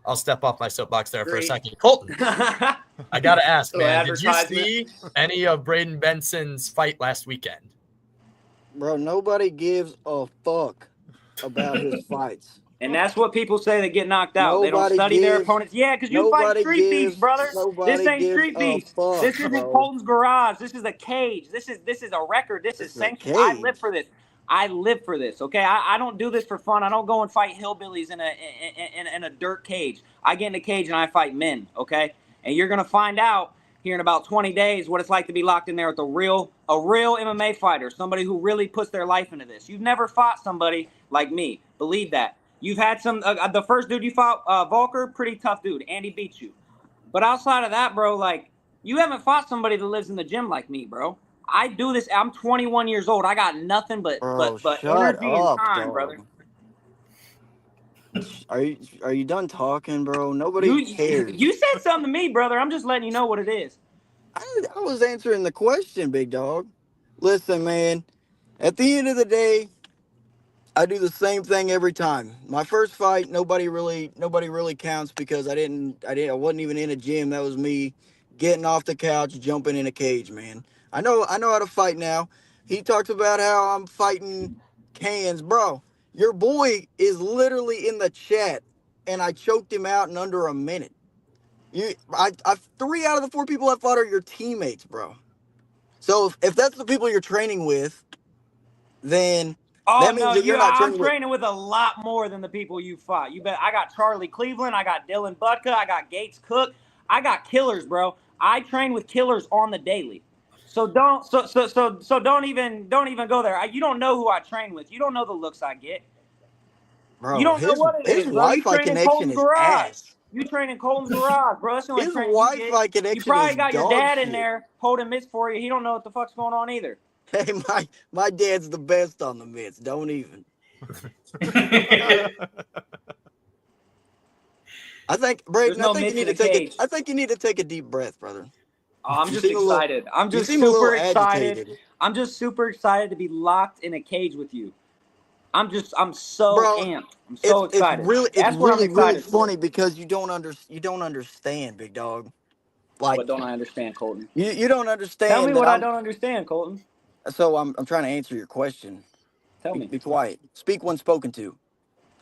Speaker 2: I'll step off my soapbox there for a second. Colton, I got to ask, man, did you see any of Brayden Benson's fight last weekend?
Speaker 6: Bro, nobody gives a fuck about his fights.
Speaker 5: And that's what people say that get knocked out. They don't study their opponents. Yeah, because you fight street beefs, brother. This ain't street beefs. This isn't Colton's garage. This is a cage. This is a record. This is sanctioned. I live for this. I live for this. Okay, I don't do this for fun. I don't go and fight hillbillies in a dirt cage. I get in a cage and I fight men. Okay, and you're gonna find out here in about 20 days what it's like to be locked in there with a real MMA fighter, somebody who really puts their life into this. You've never fought somebody like me. Believe that. You've had some. The first dude you fought, Volker, pretty tough dude. Andy beat you. But outside of that, bro, like you haven't fought somebody that lives in the gym like me, bro. I do this. I'm 21 years old. I got nothing but energy and time, brother.
Speaker 6: Are you done talking, bro? Nobody cares.
Speaker 5: You said something to me, brother. I'm just letting you know what it is.
Speaker 6: I was answering the question, big dog. Listen, man. At the end of the day, I do the same thing every time. My first fight, nobody really counts because I wasn't even in a gym. That was me getting off the couch, jumping in a cage, man. I know how to fight now. He talks about how I'm fighting cans, bro. Your boy is literally in the chat, and I choked him out in under a minute. 3 out of the 4 people I fought are your teammates, bro. So if that's the people you're training with, then
Speaker 5: Oh,
Speaker 6: That means that you're not
Speaker 5: I'm
Speaker 6: training with-
Speaker 5: training with a lot more than the people you fought. You bet. I got Charlie Cleveland. I got Dylan Butka. I got Gates Cook. I got killers, bro. I train with killers on the daily. So don't even go there. You don't know who I train with. You don't know the looks I get.
Speaker 6: Bro,
Speaker 5: You don't know what it
Speaker 6: his
Speaker 5: is, bro. You
Speaker 6: Wi-Fi
Speaker 5: train in
Speaker 6: connection
Speaker 5: Colton's
Speaker 6: is
Speaker 5: garage.
Speaker 6: ass.
Speaker 5: You train in Colton's garage, bro. That's the only
Speaker 6: His
Speaker 5: training you
Speaker 6: Wi-Fi
Speaker 5: get.
Speaker 6: connection
Speaker 5: You probably
Speaker 6: is
Speaker 5: got your
Speaker 6: dog
Speaker 5: dad in
Speaker 6: shit.
Speaker 5: there holding mitts for you. He don't know what the fuck's going on either.
Speaker 6: Hey, my dad's the best on the mitts. Don't even. I think, Brayden,
Speaker 5: no
Speaker 6: I think you
Speaker 5: mitts
Speaker 6: need
Speaker 5: in
Speaker 6: to
Speaker 5: a
Speaker 6: take
Speaker 5: cage.
Speaker 6: I think you need to take a deep breath, brother.
Speaker 5: Oh, I'm
Speaker 6: You
Speaker 5: just
Speaker 6: seem a little-
Speaker 5: excited. I'm
Speaker 6: you
Speaker 5: just
Speaker 6: seem a little
Speaker 5: super excited.
Speaker 6: agitated.
Speaker 5: I'm just super excited to be locked in a cage with you. I'm so
Speaker 6: Bro,
Speaker 5: amped. I'm so excited.
Speaker 6: It's
Speaker 5: That's what I'm
Speaker 6: really
Speaker 5: excited for.
Speaker 6: funny because you don't understand, big dog. Like,
Speaker 5: What don't I understand, Colton?
Speaker 6: you don't understand.
Speaker 5: Tell me
Speaker 6: that
Speaker 5: what I
Speaker 6: I'm-
Speaker 5: don't understand, Colton.
Speaker 6: So I'm trying to answer your question.
Speaker 5: Tell me.
Speaker 6: Be quiet. Speak when spoken to.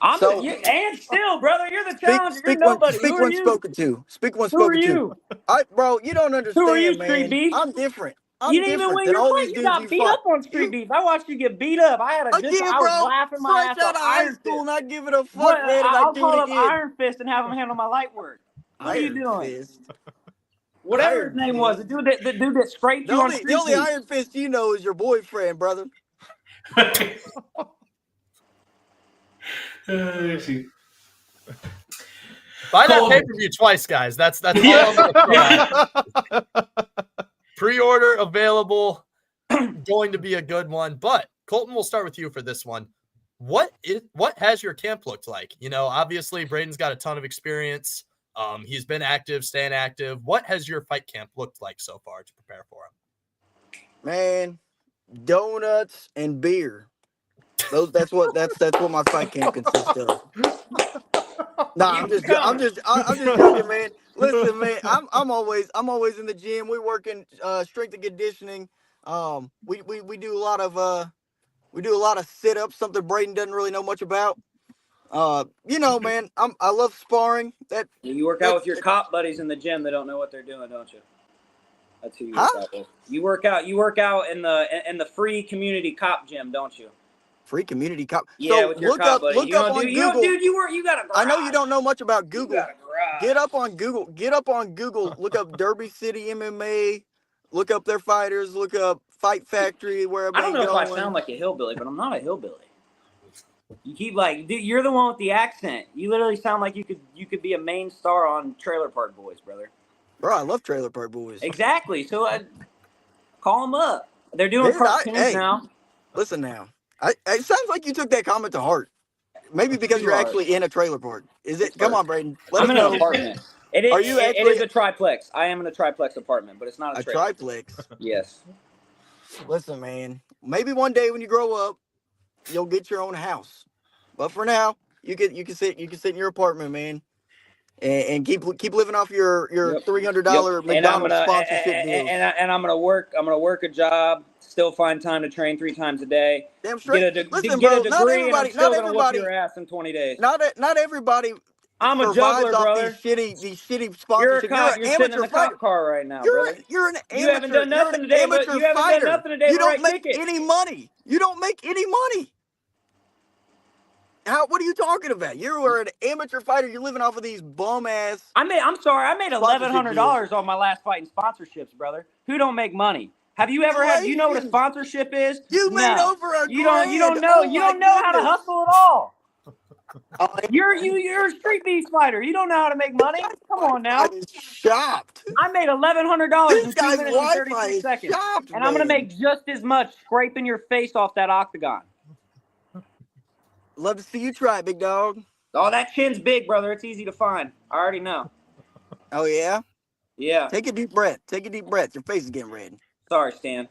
Speaker 5: I'm
Speaker 6: So-
Speaker 5: and still, brother, you're the challenger. You're nobody.
Speaker 6: Speak
Speaker 5: Who are
Speaker 6: when
Speaker 5: you?
Speaker 6: spoken to. Speak when
Speaker 5: Who are
Speaker 6: spoken to.
Speaker 5: you?
Speaker 6: Bro, you don't understand,
Speaker 5: Who are you,
Speaker 6: man.
Speaker 5: Street Beef?
Speaker 6: I'm different. I'm
Speaker 5: You didn't even
Speaker 6: different
Speaker 5: win
Speaker 6: than
Speaker 5: your
Speaker 6: all
Speaker 5: fight.
Speaker 6: these
Speaker 5: You
Speaker 6: dudes
Speaker 5: got
Speaker 6: you
Speaker 5: beat
Speaker 6: fought.
Speaker 5: up on Street Beef. I watched you get beat up. I had a good.
Speaker 6: Again,
Speaker 5: I was
Speaker 6: bro,
Speaker 5: laughing my
Speaker 6: fresh
Speaker 5: ass
Speaker 6: out
Speaker 5: off.
Speaker 6: of high
Speaker 5: Iron
Speaker 6: school,
Speaker 5: Fist.
Speaker 6: not giving a fuck,
Speaker 5: What?
Speaker 6: man, and
Speaker 5: I'll
Speaker 6: I do
Speaker 5: call
Speaker 6: it
Speaker 5: up
Speaker 6: again.
Speaker 5: Iron Fist and have him handle my light work. What are you
Speaker 6: Iron
Speaker 5: doing?
Speaker 6: Fist.
Speaker 5: Whatever
Speaker 6: Iron
Speaker 5: his name was, the dude that scraped
Speaker 6: The
Speaker 5: you on
Speaker 6: only,
Speaker 5: Street
Speaker 6: the only
Speaker 5: Beef.
Speaker 6: Iron Fist you know is your boyfriend, brother.
Speaker 2: Buy that
Speaker 1: Oh.
Speaker 2: pay-per-view twice, guys. That's all
Speaker 4: Yeah.
Speaker 2: I'm gonna try. Pre-order available. Going to be a good one. But Colton, we'll start with you for this one. What has your camp looked like? You know, obviously Brayden's got a ton of experience. He's been active, staying active. What has your fight camp looked like so far to prepare for him?
Speaker 6: Man, donuts and beer. That's what my fight camp consists of. Nah, I'm just joking, man. Listen, man, I'm always in the gym. We're working strength and conditioning. We do a lot of sit-ups, something Brayden doesn't really know much about. You know, man, I love sparring.
Speaker 5: You work out with your cop buddies in the gym that don't know what they're doing, don't you? That's who you
Speaker 6: Huh?
Speaker 5: work out with. You work out in the free community cop gym, don't you?
Speaker 6: Free community cop.
Speaker 5: Yeah,
Speaker 6: So
Speaker 5: with your
Speaker 6: look
Speaker 5: cop
Speaker 6: up
Speaker 5: buddy.
Speaker 6: look up on Google.
Speaker 5: Dude, you got a garage.
Speaker 6: I know you don't know much about Google.
Speaker 5: You got a garage.
Speaker 6: Get up on Google. Look up Derby City MMA. Look up their fighters. Look up Fight Factory. Where
Speaker 5: I don't know if I sound like a hillbilly, but I'm not a hillbilly. You keep dude, you're the one with the accent. You literally sound like you could be a main star on Trailer Park Boys, brother.
Speaker 6: Bro, I love Trailer Park Boys.
Speaker 5: Exactly. So call them up. They're doing
Speaker 6: Dude,
Speaker 5: cartoons now.
Speaker 6: Listen now. It sounds like you took that comment to heart. Maybe because you're actually in a trailer park. Is it? Come on, Brayden. Let
Speaker 5: I'm
Speaker 6: us
Speaker 5: in
Speaker 6: know.
Speaker 5: an apartment. It is,
Speaker 6: Are you
Speaker 5: it
Speaker 6: actually
Speaker 5: is a triplex. I am in a triplex apartment, but it's not a
Speaker 6: a
Speaker 5: trailer.
Speaker 6: triplex?
Speaker 5: Yes.
Speaker 6: Listen, man. Maybe one day when you grow up, you'll get your own house. But for now, you can sit in your apartment, man, and keep living off your
Speaker 5: Yep.
Speaker 6: $300 McDonald's sponsorship deals.
Speaker 5: And I'm gonna work a job. Still find time to train 3 times a day.
Speaker 6: Damn straight.
Speaker 5: Get
Speaker 6: Listen, bro,
Speaker 5: a degree, and I'm still gonna whoop
Speaker 6: everybody,
Speaker 5: your ass in 20 days.
Speaker 6: not everybody.
Speaker 5: I'm a
Speaker 6: survives
Speaker 5: juggler,
Speaker 6: off
Speaker 5: brother.
Speaker 6: these shitty
Speaker 5: You're a
Speaker 6: sponsorships.
Speaker 5: cop.
Speaker 6: You're
Speaker 5: You're
Speaker 6: an
Speaker 5: sitting in
Speaker 6: amateur
Speaker 5: the
Speaker 6: fighter.
Speaker 5: cop car right now,
Speaker 6: You're
Speaker 5: brother.
Speaker 6: an amateur.
Speaker 5: You haven't done nothing today, but you haven't done nothing today.
Speaker 6: You
Speaker 5: but
Speaker 6: don't
Speaker 5: write
Speaker 6: make
Speaker 5: tickets.
Speaker 6: any money. You don't make any money. What are you talking about? You are an amateur fighter. You're living off of these bum ass.
Speaker 5: I'm sorry. I made
Speaker 6: Sponsorship
Speaker 5: $1,100 on my last fight in sponsorships, brother. Who don't make money? Have you ever had? Do you know what a sponsorship is?
Speaker 6: You made
Speaker 5: No.
Speaker 6: over a
Speaker 5: You
Speaker 6: grand.
Speaker 5: don't know.
Speaker 6: Oh
Speaker 5: You
Speaker 6: my
Speaker 5: don't know how to
Speaker 6: goodness.
Speaker 5: hustle at all.
Speaker 6: Oh,
Speaker 5: You're a street beef fighter. You don't know how to make money. Come on now.
Speaker 6: I'm shocked.
Speaker 5: I made $1,100 in
Speaker 6: This
Speaker 5: 2
Speaker 6: guy's
Speaker 5: minutes and
Speaker 6: Wi-Fi
Speaker 5: 33
Speaker 6: is
Speaker 5: seconds,
Speaker 6: shocked,
Speaker 5: and I'm gonna
Speaker 6: man.
Speaker 5: make just as much scraping your face off that octagon.
Speaker 6: Love to see you try, big dog.
Speaker 5: Oh, that chin's big, brother. It's easy to find. I already know.
Speaker 6: Oh yeah.
Speaker 5: Yeah.
Speaker 6: Take a deep breath. Take a deep breath. Your face is getting red.
Speaker 5: Sorry, Stan.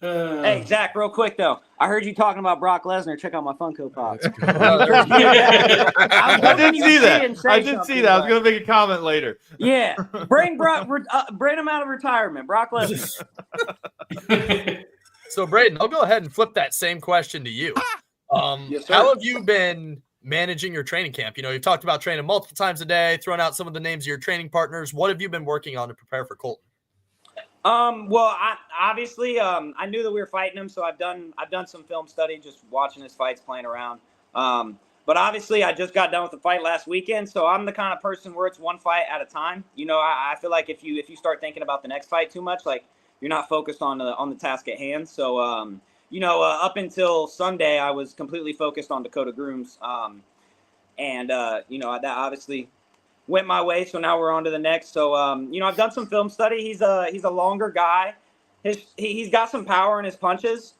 Speaker 5: Hey, Zach, real quick, though. I heard you talking about Brock Lesnar. Check out my Funko Pop.
Speaker 4: I did see that. I did see that. I was
Speaker 5: going
Speaker 4: going to make a comment later.
Speaker 5: Yeah. Bring him out of retirement. Brock Lesnar.
Speaker 2: So, Brayden, I'll go ahead and flip that same question to you.
Speaker 5: Yes, sir.
Speaker 2: How have you been managing your training camp? You know, you've talked about training multiple times a day, throwing out some of the names of your training partners. What have you been working on to prepare for Colton?
Speaker 5: Well, I knew that we were fighting him, so I've done some film study, just watching his fights, playing around. But obviously, I just got done with the fight last weekend, so I'm the kind of person where it's one fight at a time. I feel like if you start thinking about the next fight too much, like you're not focused on the task at hand. So up until Sunday, I was completely focused on Dakota Grooms, that obviously went my way, so now we're on to the next. So I've done some film study. He's a longer guy. He's got some power in his punches.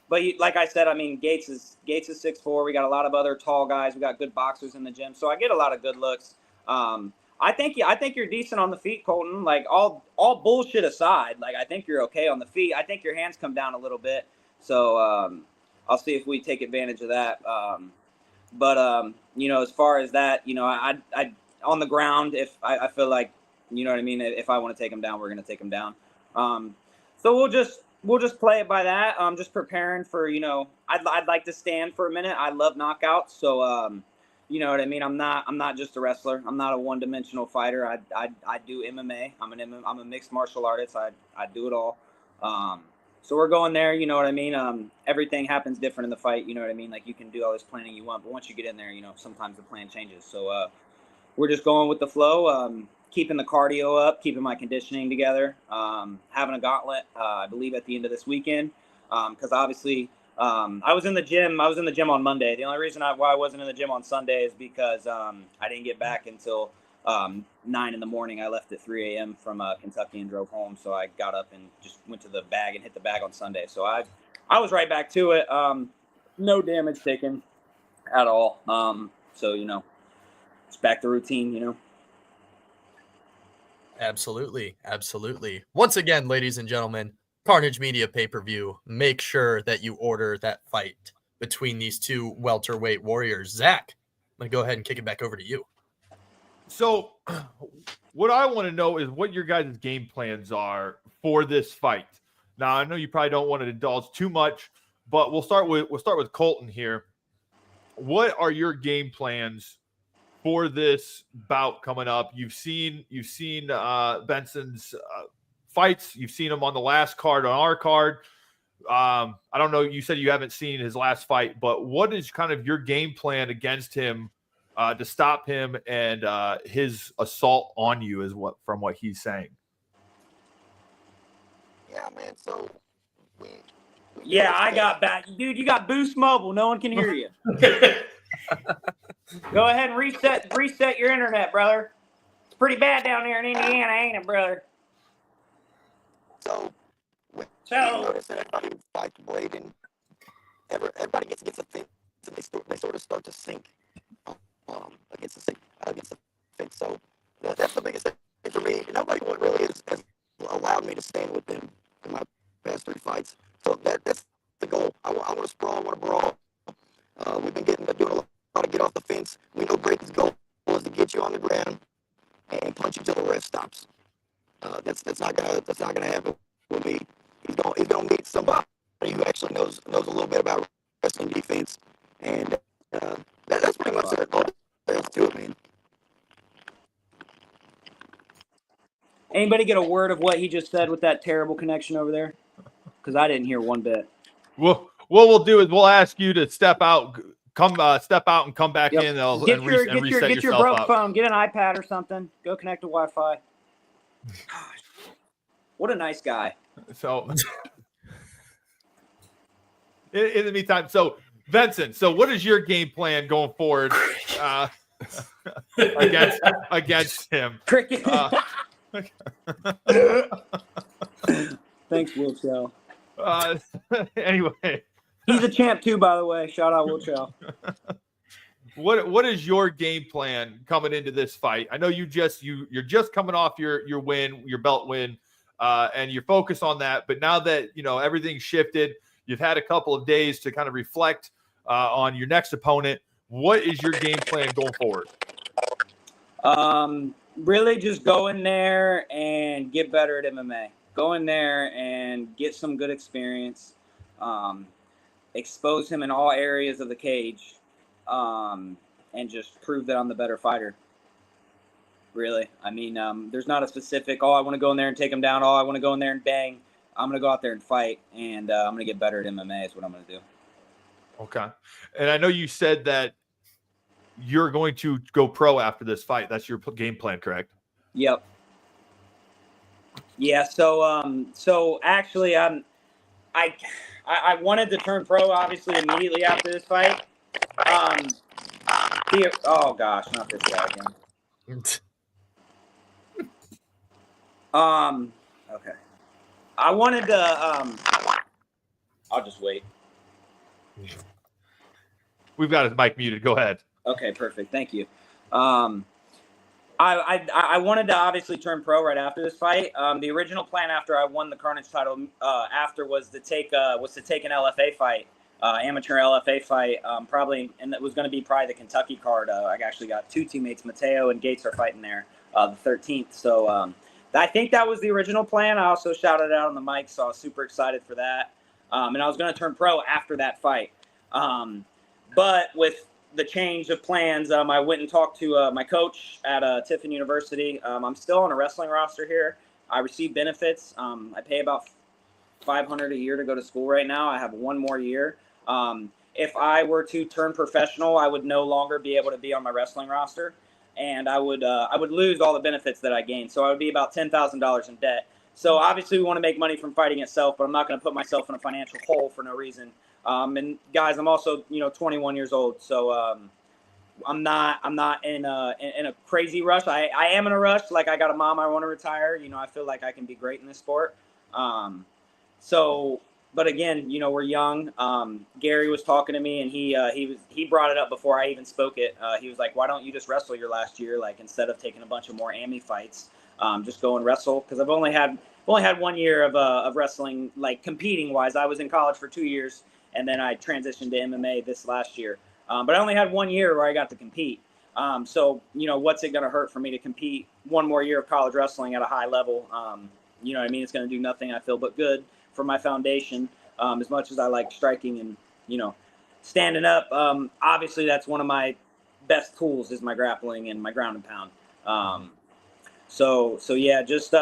Speaker 5: But like I said, I mean, Gates is 6'4". We got a lot of other tall guys. We got good boxers in the gym, so I get a lot of good looks. I think you're decent on the feet, Colton. Like all bullshit aside, like I think you're okay on the feet. I think your hands come down a little bit, so I'll see if we take advantage of that. As far as that, I on the ground, if I feel like, you know what I mean, if I want to take him down, we're going to take him down. So we'll just play it by that. I'm just preparing for, I'd like to stand for a minute. I love knockouts. So, you know what I mean? I'm not just a wrestler. I'm not a one-dimensional fighter. I do MMA. I'm a mixed martial artist. I do it all. So we're going there, you know what I mean? Everything happens different in the fight, you know what I mean? Like you can do all this planning you want, but once you get in there, sometimes the plan changes. So we're just going with the flow, keeping the cardio up, keeping my conditioning together, having a gauntlet, I believe at the end of this weekend. Because obviously I was in the gym on Monday. The only reason why I wasn't in the gym on Sunday is because I didn't get back until 9 in the morning. I left at 3 a.m. from Kentucky and drove home. So I got up and just went to the bag and hit the bag on Sunday. So I was right back to it. No damage taken at all. So, it's back to routine,
Speaker 2: Absolutely. Once again, ladies and gentlemen, Carnage Media pay-per-view. Make sure that you order that fight between these two welterweight warriors. Zach, I'm going to go ahead and kick it back over to you.
Speaker 4: So what I want to know is what your guys' game plans are for this fight. Now, I know you probably don't want to indulge too much, but we'll start with Colton here. What are your game plans for this bout coming up? You've seen Benson's fights. You've seen him on the last card, on our card. I don't know. You said you haven't seen his last fight, but what is kind of your game plan against him to stop him and his assault on you? Is from what he's saying.
Speaker 6: Yeah, man. So
Speaker 5: I got back. Dude, you got Boost Mobile. No one can hear you. Go ahead and reset your internet, brother. It's pretty bad down there in Indiana, ain't it, brother?
Speaker 6: So when you notice that everybody fights Brayden, everybody gets a fence, and they sort of start to sink against the fence. So that's the biggest thing for me. Nobody really has allowed me to stand with them in my past 3 fights. So that's the goal. I want to sprawl. I want to brawl. We've been doing a lot to get off the fence. We know Brayden's goal is to get you on the ground and punch you till the ref stops. That's not gonna happen with me. He's gonna meet somebody who actually knows a little bit about wrestling defense, and that's pretty much all there is to it, man.
Speaker 5: Anybody get a word of what he just said with that terrible connection over there? Because I didn't hear one bit.
Speaker 4: Well, what we'll do is we'll ask you to step out and come back in and
Speaker 5: Get
Speaker 4: reset
Speaker 5: your
Speaker 4: yourself
Speaker 5: broke
Speaker 4: up.
Speaker 5: phone. Get an iPad or something. Go connect to Wi-Fi. Gosh, what a nice guy.
Speaker 4: So, in the meantime, so Benson, so what is your game plan going forward against him?
Speaker 5: Cricket. Thanks, Will Chow.
Speaker 4: Anyway,
Speaker 5: he's a champ too, by the way. Shout out Will Chow.
Speaker 4: What is your game plan coming into this fight? I know you're just coming off your win, your belt win, and you're focused on that. But now that everything's shifted, you've had a couple of days to kind of reflect on your next opponent. What is your game plan going forward?
Speaker 5: Really just go in there and get better at MMA. Go in there and get some good experience. Expose him in all areas of the cage. And just prove that I'm the better fighter. really. I mean, there's not a specific, I want to go in there and take them down. I want to go in there and bang. I'm going to go out there and fight, and I'm going to get better at MMA is what I'm going to do.
Speaker 4: Okay. And I know you said that you're going to go pro after this fight. That's your game plan, correct?
Speaker 5: Yep. Yeah. So actually, I wanted to turn pro obviously immediately after this fight. Oh gosh, not this guy again. Okay. I wanted to. I'll just wait.
Speaker 4: We've got his mic muted. Go ahead.
Speaker 5: Okay, perfect. Thank you. I wanted to obviously turn pro right after this fight. The original plan after I won the Carnage title was to take an LFA fight, amateur LFA fight, probably, and it was going to be probably the Kentucky card. I actually got two teammates, Mateo and Gates, are fighting there the 13th. So I think that was the original plan. I also shouted it out on the mic, so I was super excited for that. And I was going to turn pro after that fight. But with the change of plans, I went and talked to my coach at Tiffin University. I'm still on a wrestling roster here. I receive benefits. I pay about $500 a year to go to school right now. I have one more year. If I were to turn professional, I would no longer be able to be on my wrestling roster, and I would lose all the benefits that I gained. So I would be about $10,000 in debt. So obviously we want to make money from fighting itself, but I'm not going to put myself in a financial hole for no reason. And guys, I'm also 21 years old, so I'm not in a crazy rush. I am in a rush. Like, I got a mom, I want to retire. I feel like I can be great in this sport. But again, we're young. Gary was talking to me, and he brought it up before I even spoke it. He was like, "Why don't you just wrestle your last year? Like, instead of taking a bunch of more AMI fights, just go and wrestle." Because I've only had 1 year of wrestling, like competing wise. I was in college for 2 years, and then I transitioned to MMA this last year. But I only had 1 year where I got to compete. So what's it going to hurt for me to compete one more year of college wrestling at a high level? What I mean? It's going to do nothing, I feel, but good for my foundation. As much as I like striking and, standing up, obviously that's one of my best tools is my grappling and my ground and pound. So yeah, just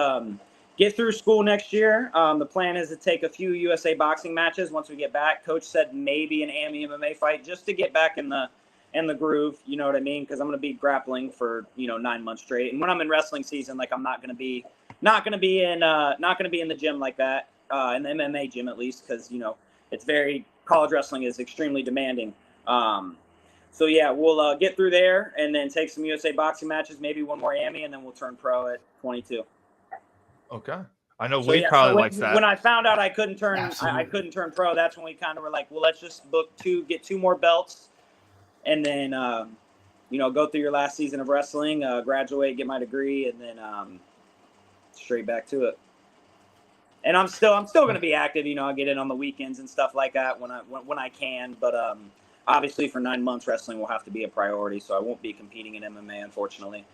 Speaker 5: get through school next year. The plan is to take a few USA boxing matches once we get back. Coach said maybe an AMI MMA fight just to get back in the groove. You know what I mean? Because I'm going to be grappling for 9 months straight. And when I'm in wrestling season, like, I'm not going to be in the gym like that, in the MMA gym at least, because it's college wrestling is extremely demanding. So yeah, we'll get through there and then take some USA boxing matches, maybe one more AMI, and then we'll turn pro at 22.
Speaker 4: Okay. I know Wade probably likes that.
Speaker 5: When I found out I couldn't turn pro, that's when we kind of were like, well, let's just get two more belts, and then go through your last season of wrestling, graduate, get my degree, and then straight back to it. And I'm still going to be active. I'll get in on the weekends and stuff like that when I can. But obviously, for 9 months, wrestling will have to be a priority. So I won't be competing in MMA, unfortunately.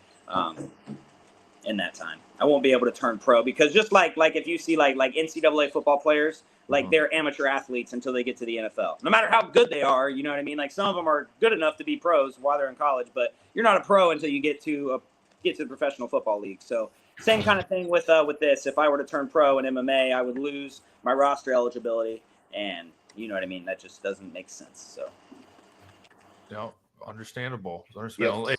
Speaker 5: In that time, I won't be able to turn pro, because just like if you see like NCAA football players, like, they're amateur athletes until they get to the NFL. No matter how good they are, you know what I mean? Like, some of them are good enough to be pros while they're in college, but you're not a pro until you get to the professional football league. So same kind of thing with this. If I were to turn pro in MMA, I would lose my roster eligibility, and you know what I mean? That just doesn't make sense. So
Speaker 4: understandable.
Speaker 5: Yep.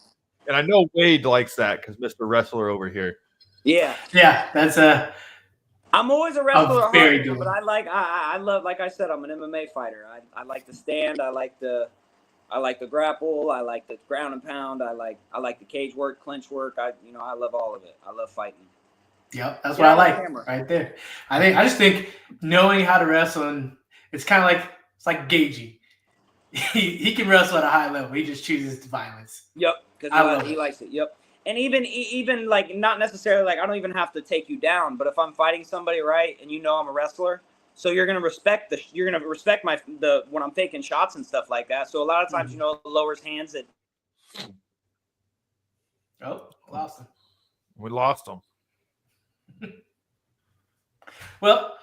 Speaker 4: And I know Wade likes that because Mr. Wrestler over here.
Speaker 5: Yeah,
Speaker 1: that's
Speaker 5: I'm always a wrestler,
Speaker 1: very good
Speaker 5: but I love, like I said, I'm an MMA fighter. I like to stand. I like the grapple. I like the ground and pound. I like the cage work, clinch work. I love all of it. I love fighting.
Speaker 1: Yep, that's what I like right there. I just think knowing how to wrestle, and it's kind of like Gagey. He can wrestle at a high level. He just chooses violence.
Speaker 5: Yep, because he likes it. Yep. And even like, not necessarily like, I don't even have to take you down, but if I'm fighting somebody, right, and I'm a wrestler, so you're gonna respect when I'm taking shots and stuff like that. So a lot of times, lowers hands at.
Speaker 1: Oh, lost him.
Speaker 4: We lost him.
Speaker 1: Well,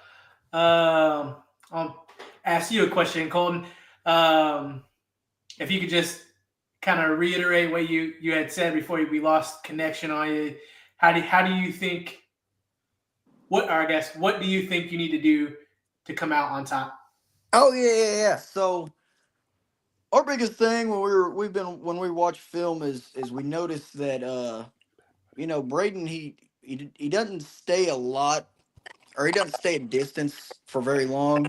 Speaker 1: I'll ask you a question, Colton. If you could just kind of reiterate what you had said before we lost connection on you. How do you think? What do you think you need to do to come out on top?
Speaker 6: Oh yeah. So our biggest thing when we watch film is we notice that Brayden he doesn't stay a lot, or he doesn't stay at distance for very long.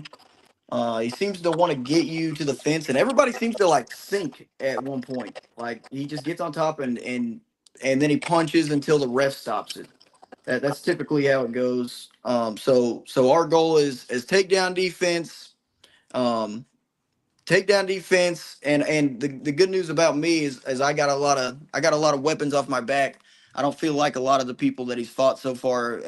Speaker 6: He seems to want to get you to the fence, and everybody seems to like sink at one point. Like he just gets on top and then he punches until the ref stops it. That's typically how it goes. So our goal is takedown defense. Um, Takedown defense, and the good news about me is I got a lot of weapons off my back. I don't feel like a lot of the people that he's fought so far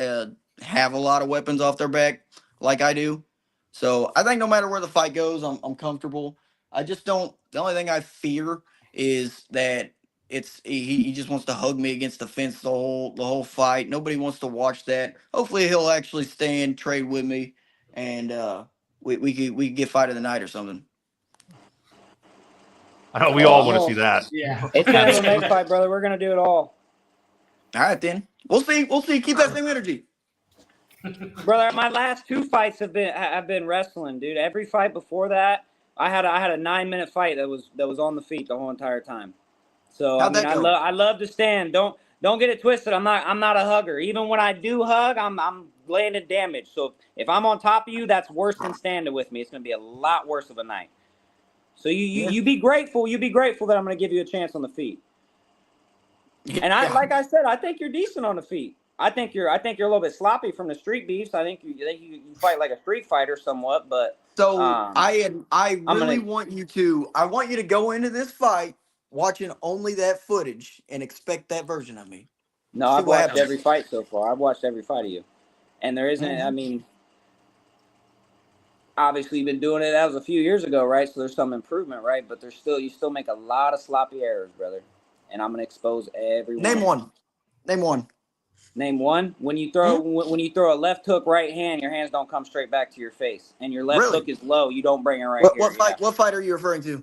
Speaker 6: have a lot of weapons off their back like I do. So I think no matter where the fight goes, I'm comfortable. I just don't. The only thing I fear is that he just wants to hug me against the fence the whole fight. Nobody wants to watch that. Hopefully he'll actually stand, trade with me, and we get fight of the night or something.
Speaker 4: I know we all want to see that.
Speaker 1: Yeah.
Speaker 5: It's an MMA fight, brother. We're gonna do it all.
Speaker 6: All right, then. We'll see. Keep that same energy.
Speaker 5: Brother, my last 2 fights have been wrestling, dude. Every fight before that, I had a 9-minute fight that was on the feet the whole entire time. So
Speaker 6: How'd that go?
Speaker 5: I love to stand. Don't get it twisted. I'm not a hugger. Even when I do hug, I'm landing damage. So if I'm on top of you, that's worse than standing with me. It's gonna be a lot worse of a night. So you be grateful. You be grateful that I'm gonna give you a chance on the feet. And like I said, I think you're decent on the feet. I think you're a little bit sloppy from the street beefs. I think you fight like a street fighter somewhat, but
Speaker 6: so I want you to go into this fight watching only that footage and expect that version of me.
Speaker 5: No, I've watched every fight so far. I've watched every fight of you, and there isn't. I mean, obviously you've been doing it. That was a few years ago, right? So there's some improvement, right? But you still make a lot of sloppy errors, brother. And I'm gonna expose everyone.
Speaker 6: Name one.
Speaker 5: Name one. When you throw a left hook right hand, your hands don't come straight back to your face, and your left hook is low. You don't bring it right here.
Speaker 6: What fight are you referring to?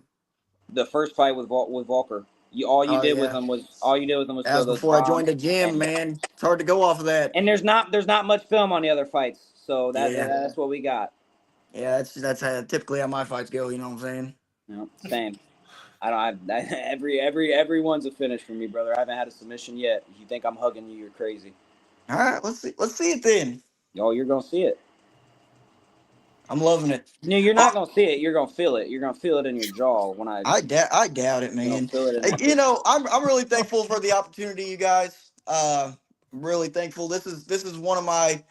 Speaker 5: The first fight with Volker. All you did with him was
Speaker 6: that was before I joined the gym, man. It's hard to go off of that.
Speaker 5: And there's not much film on the other fights, so that's what we got.
Speaker 6: Yeah, that's how typically how my fights go. You know what I'm saying?
Speaker 5: No, same. Everyone's a finish for me, brother. I haven't had a submission yet. If you think I'm hugging you, you're crazy.
Speaker 6: All right, let's see it then.
Speaker 5: Oh, you're gonna see it.
Speaker 6: I'm loving it.
Speaker 5: No, you're not gonna see it. You're gonna feel it. You're gonna feel it in your jaw when I
Speaker 6: doubt it, man. I'm really thankful for the opportunity, you guys. I'm really thankful. This is one of my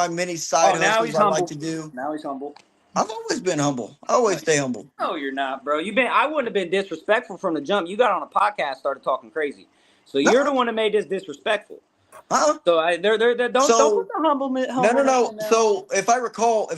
Speaker 6: many side hustles I like to do.
Speaker 5: Now he's humble.
Speaker 6: I've always been humble. I always stay humble.
Speaker 5: No, you're not, bro. I wouldn't have been disrespectful from the jump. You got on a podcast, started talking crazy. So you're the one that made this disrespectful. So don't put the humble.
Speaker 6: No. So if I recall,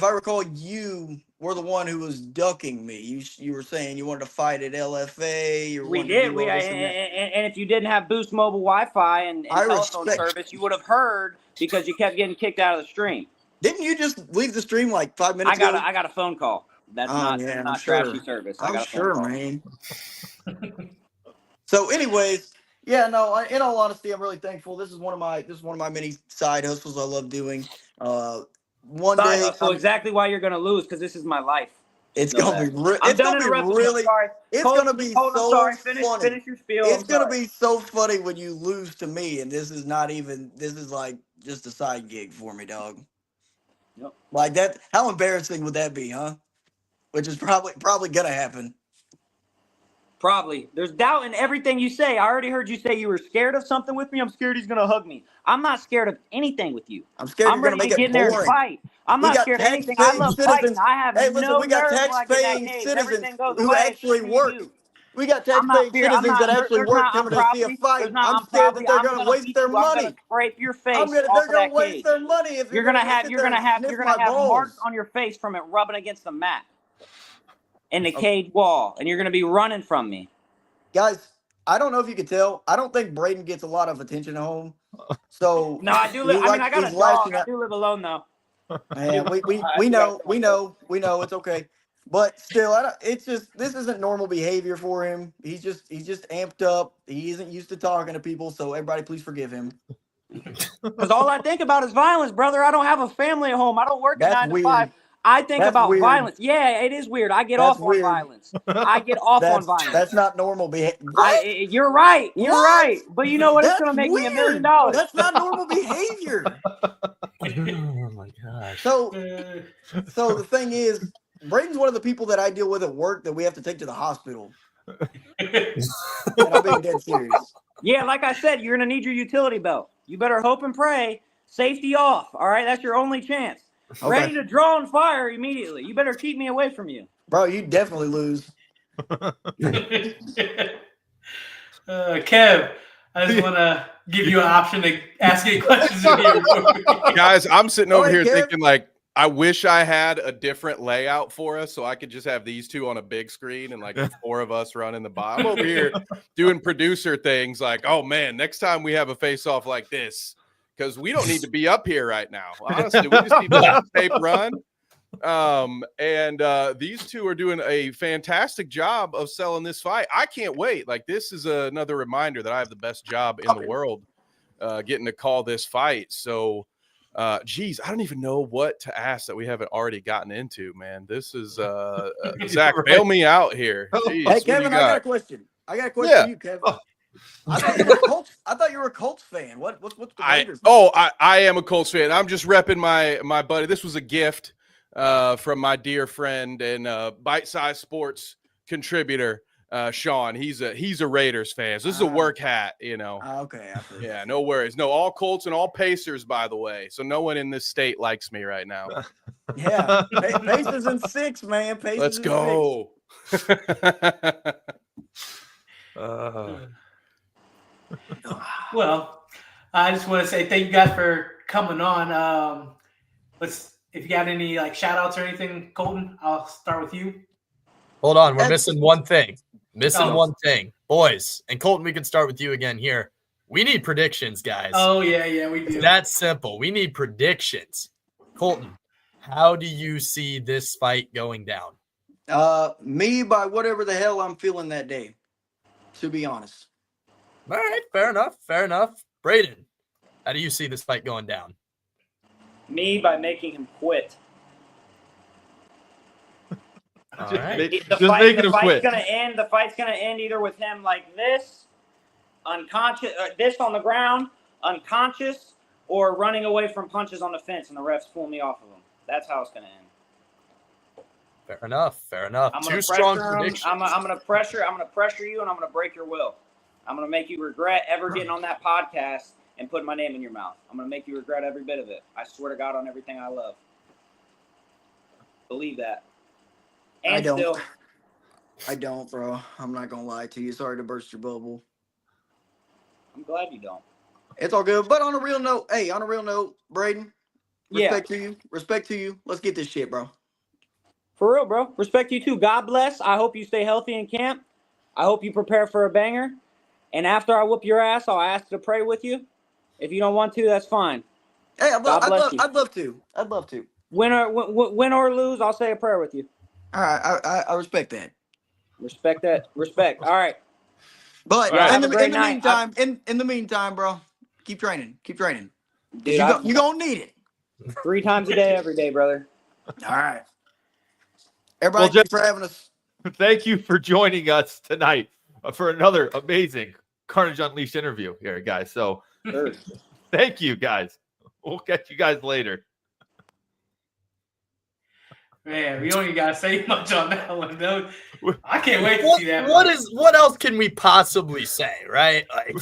Speaker 6: you were the one who was ducking me. You were saying you wanted to fight at LFA.
Speaker 5: We did. And if you didn't have Boost Mobile Wi-Fi and telephone service, you would have heard because you kept getting kicked out of the stream.
Speaker 6: Didn't you just leave the stream like 5 minutes ago?
Speaker 5: I got a phone call. That's not trashy service.
Speaker 6: I'm sure, man. So, anyways, yeah, no. In all honesty, I'm really thankful. This is one of my many side hustles I love doing. One day,
Speaker 5: so exactly why you're gonna lose because this is my life.
Speaker 6: It's gonna be really. It's gonna be so funny.
Speaker 5: Finish your spiel.
Speaker 6: It's gonna be so funny when you lose to me, and this is like just a side gig for me, dog.
Speaker 5: Yep.
Speaker 6: Like that. How embarrassing would that be, huh? Which is probably gonna happen.
Speaker 5: Probably. There's doubt in everything you say. I already heard you say you were scared of something with me. I'm scared he's gonna hug me. I'm not scared of anything with you.
Speaker 6: I'm scared you're gonna make it boring.
Speaker 5: There and fight. I'm not scared of anything. I love fighting. I have no
Speaker 6: we got tax-paying citizens who actually work. We got tax-paying citizens that actually work coming to see a fight. I'm scared that they're gonna waste their money.
Speaker 5: I'm gonna scrape your face.
Speaker 6: They're gonna waste their money if
Speaker 5: you're gonna have marks on your face from it rubbing against the mat in the cage wall, and you're gonna be running from me.
Speaker 6: Guys, I don't know if you could tell. I don't think Brayden gets a lot of attention at home. So
Speaker 5: no, I do live. I got a dog. I do live alone though.
Speaker 6: Man, we know. It's okay. But still, it's just this isn't normal behavior for him. He's just amped up. He isn't used to talking to people, so everybody please forgive him.
Speaker 5: Because all I think about is violence, brother. I don't have a family at home. I don't work a
Speaker 6: That's
Speaker 5: 9 to 5.
Speaker 6: weird.
Speaker 5: I think
Speaker 6: That's
Speaker 5: about
Speaker 6: weird.
Speaker 5: violence. Yeah, it is weird. I get
Speaker 6: That's
Speaker 5: off on
Speaker 6: weird.
Speaker 5: violence. I get off on violence.
Speaker 6: That's not normal behavior.
Speaker 5: You're right. You're
Speaker 6: What?
Speaker 5: right. But you know what? It's
Speaker 6: That's
Speaker 5: going to make me $1 million.
Speaker 6: weird. That's not normal behavior.
Speaker 2: Oh my gosh.
Speaker 6: So the thing is, Brayden's one of the people that I deal with at work that we have to take to the hospital. And I'm being dead serious.
Speaker 5: Yeah, like I said, you're going to need your utility belt. You better hope and pray. Safety off. All right? That's your only chance.
Speaker 6: Okay.
Speaker 5: Ready to draw and fire immediately. You better keep me away from you.
Speaker 6: Bro, you definitely lose.
Speaker 1: Kev, I just want to give you an option to ask any questions.
Speaker 3: Guys, I'm sitting over here
Speaker 6: Kev.
Speaker 3: thinking like, I wish I had a different layout for us so I could just have these two on a big screen and like the 4 of us running the bot. I'm over here doing producer things like, oh man, next time we have a face-off like this, because we don't need to be up here right now. Honestly, we just need to let the tape run. These two are doing a fantastic job of selling this fight. I can't wait. Like, this is another reminder that I have the best job in the world, getting to call this fight. So, geez, I don't even know what to ask that we haven't already gotten into, man. This is Zach, bail me out here. Jeez,
Speaker 6: Hey, Kevin, I got a question. I got a question for you, Kevin. I thought you were a Colts fan. What's the Raiders?
Speaker 3: I am a Colts fan. I'm just repping my buddy. This was a gift from my dear friend and Bite Size Sports contributor, Sean. He's a Raiders fan. So this is a work hat, you know.
Speaker 6: Okay.
Speaker 3: Yeah, no worries. No, all Colts and all Pacers, by the way. So no one in this state likes me right now.
Speaker 6: Yeah, Pacers in 6, man. Pacers.
Speaker 3: Let's go.
Speaker 1: Well, I just want to say thank you guys for coming on. If you got any like shout outs or anything, Colton, I'll start with you.
Speaker 2: Hold on, we're missing one thing.
Speaker 1: Oh.
Speaker 2: Boys, and Colton, we can start with you again here. We need predictions, guys.
Speaker 1: Oh, yeah, we do.
Speaker 2: That's simple. We need predictions. Colton, how do you see this fight going down?
Speaker 6: Me by whatever the hell I'm feeling that day, to be honest.
Speaker 2: All right, fair enough. Brayden, how do you see this fight going down?
Speaker 5: Me by making him quit.
Speaker 2: All right.
Speaker 5: The fight's gonna end either with him like this, unconscious, this on the ground, unconscious, or running away from punches on the fence, and the refs pull me off of him. That's how it's gonna end.
Speaker 2: Fair enough.
Speaker 5: I'm
Speaker 2: Two
Speaker 5: gonna
Speaker 2: strong
Speaker 5: pressure him.
Speaker 2: predictions.
Speaker 5: I'm gonna pressure you, and I'm gonna break your will. I'm gonna make you regret ever getting on that podcast and putting my name in your mouth. I'm gonna make you regret every bit of it. I swear to God on everything I love. Believe that. And
Speaker 6: I don't, bro. I'm not gonna lie to you. Sorry to burst your bubble.
Speaker 5: I'm glad you don't.
Speaker 6: It's all good. But on a real note, Brayden, respect to you. Let's get this shit, bro.
Speaker 5: For real, bro. Respect you too. God bless. I hope you stay healthy in camp. I hope you prepare for a banger. And after I whoop your ass, I'll ask to pray with you. If you don't want to, that's fine.
Speaker 6: Hey, I'd love to.
Speaker 5: Win or lose, I'll say a prayer with you.
Speaker 6: All right, I respect that.
Speaker 5: Respect. All right.
Speaker 6: But
Speaker 5: right.
Speaker 6: in the meantime, bro, keep training.
Speaker 5: Dude,
Speaker 6: you're gonna need it.
Speaker 5: 3 times a day, every day, brother.
Speaker 6: All right. Everybody, thanks for having us.
Speaker 4: Thank you for joining us tonight for another amazing Carnage Unleashed interview here, guys. So thank you, guys. We'll catch you guys later.
Speaker 1: Man, we don't even got to say much on that one, though. I can't wait to see that.
Speaker 2: What else can we possibly say, right? Like,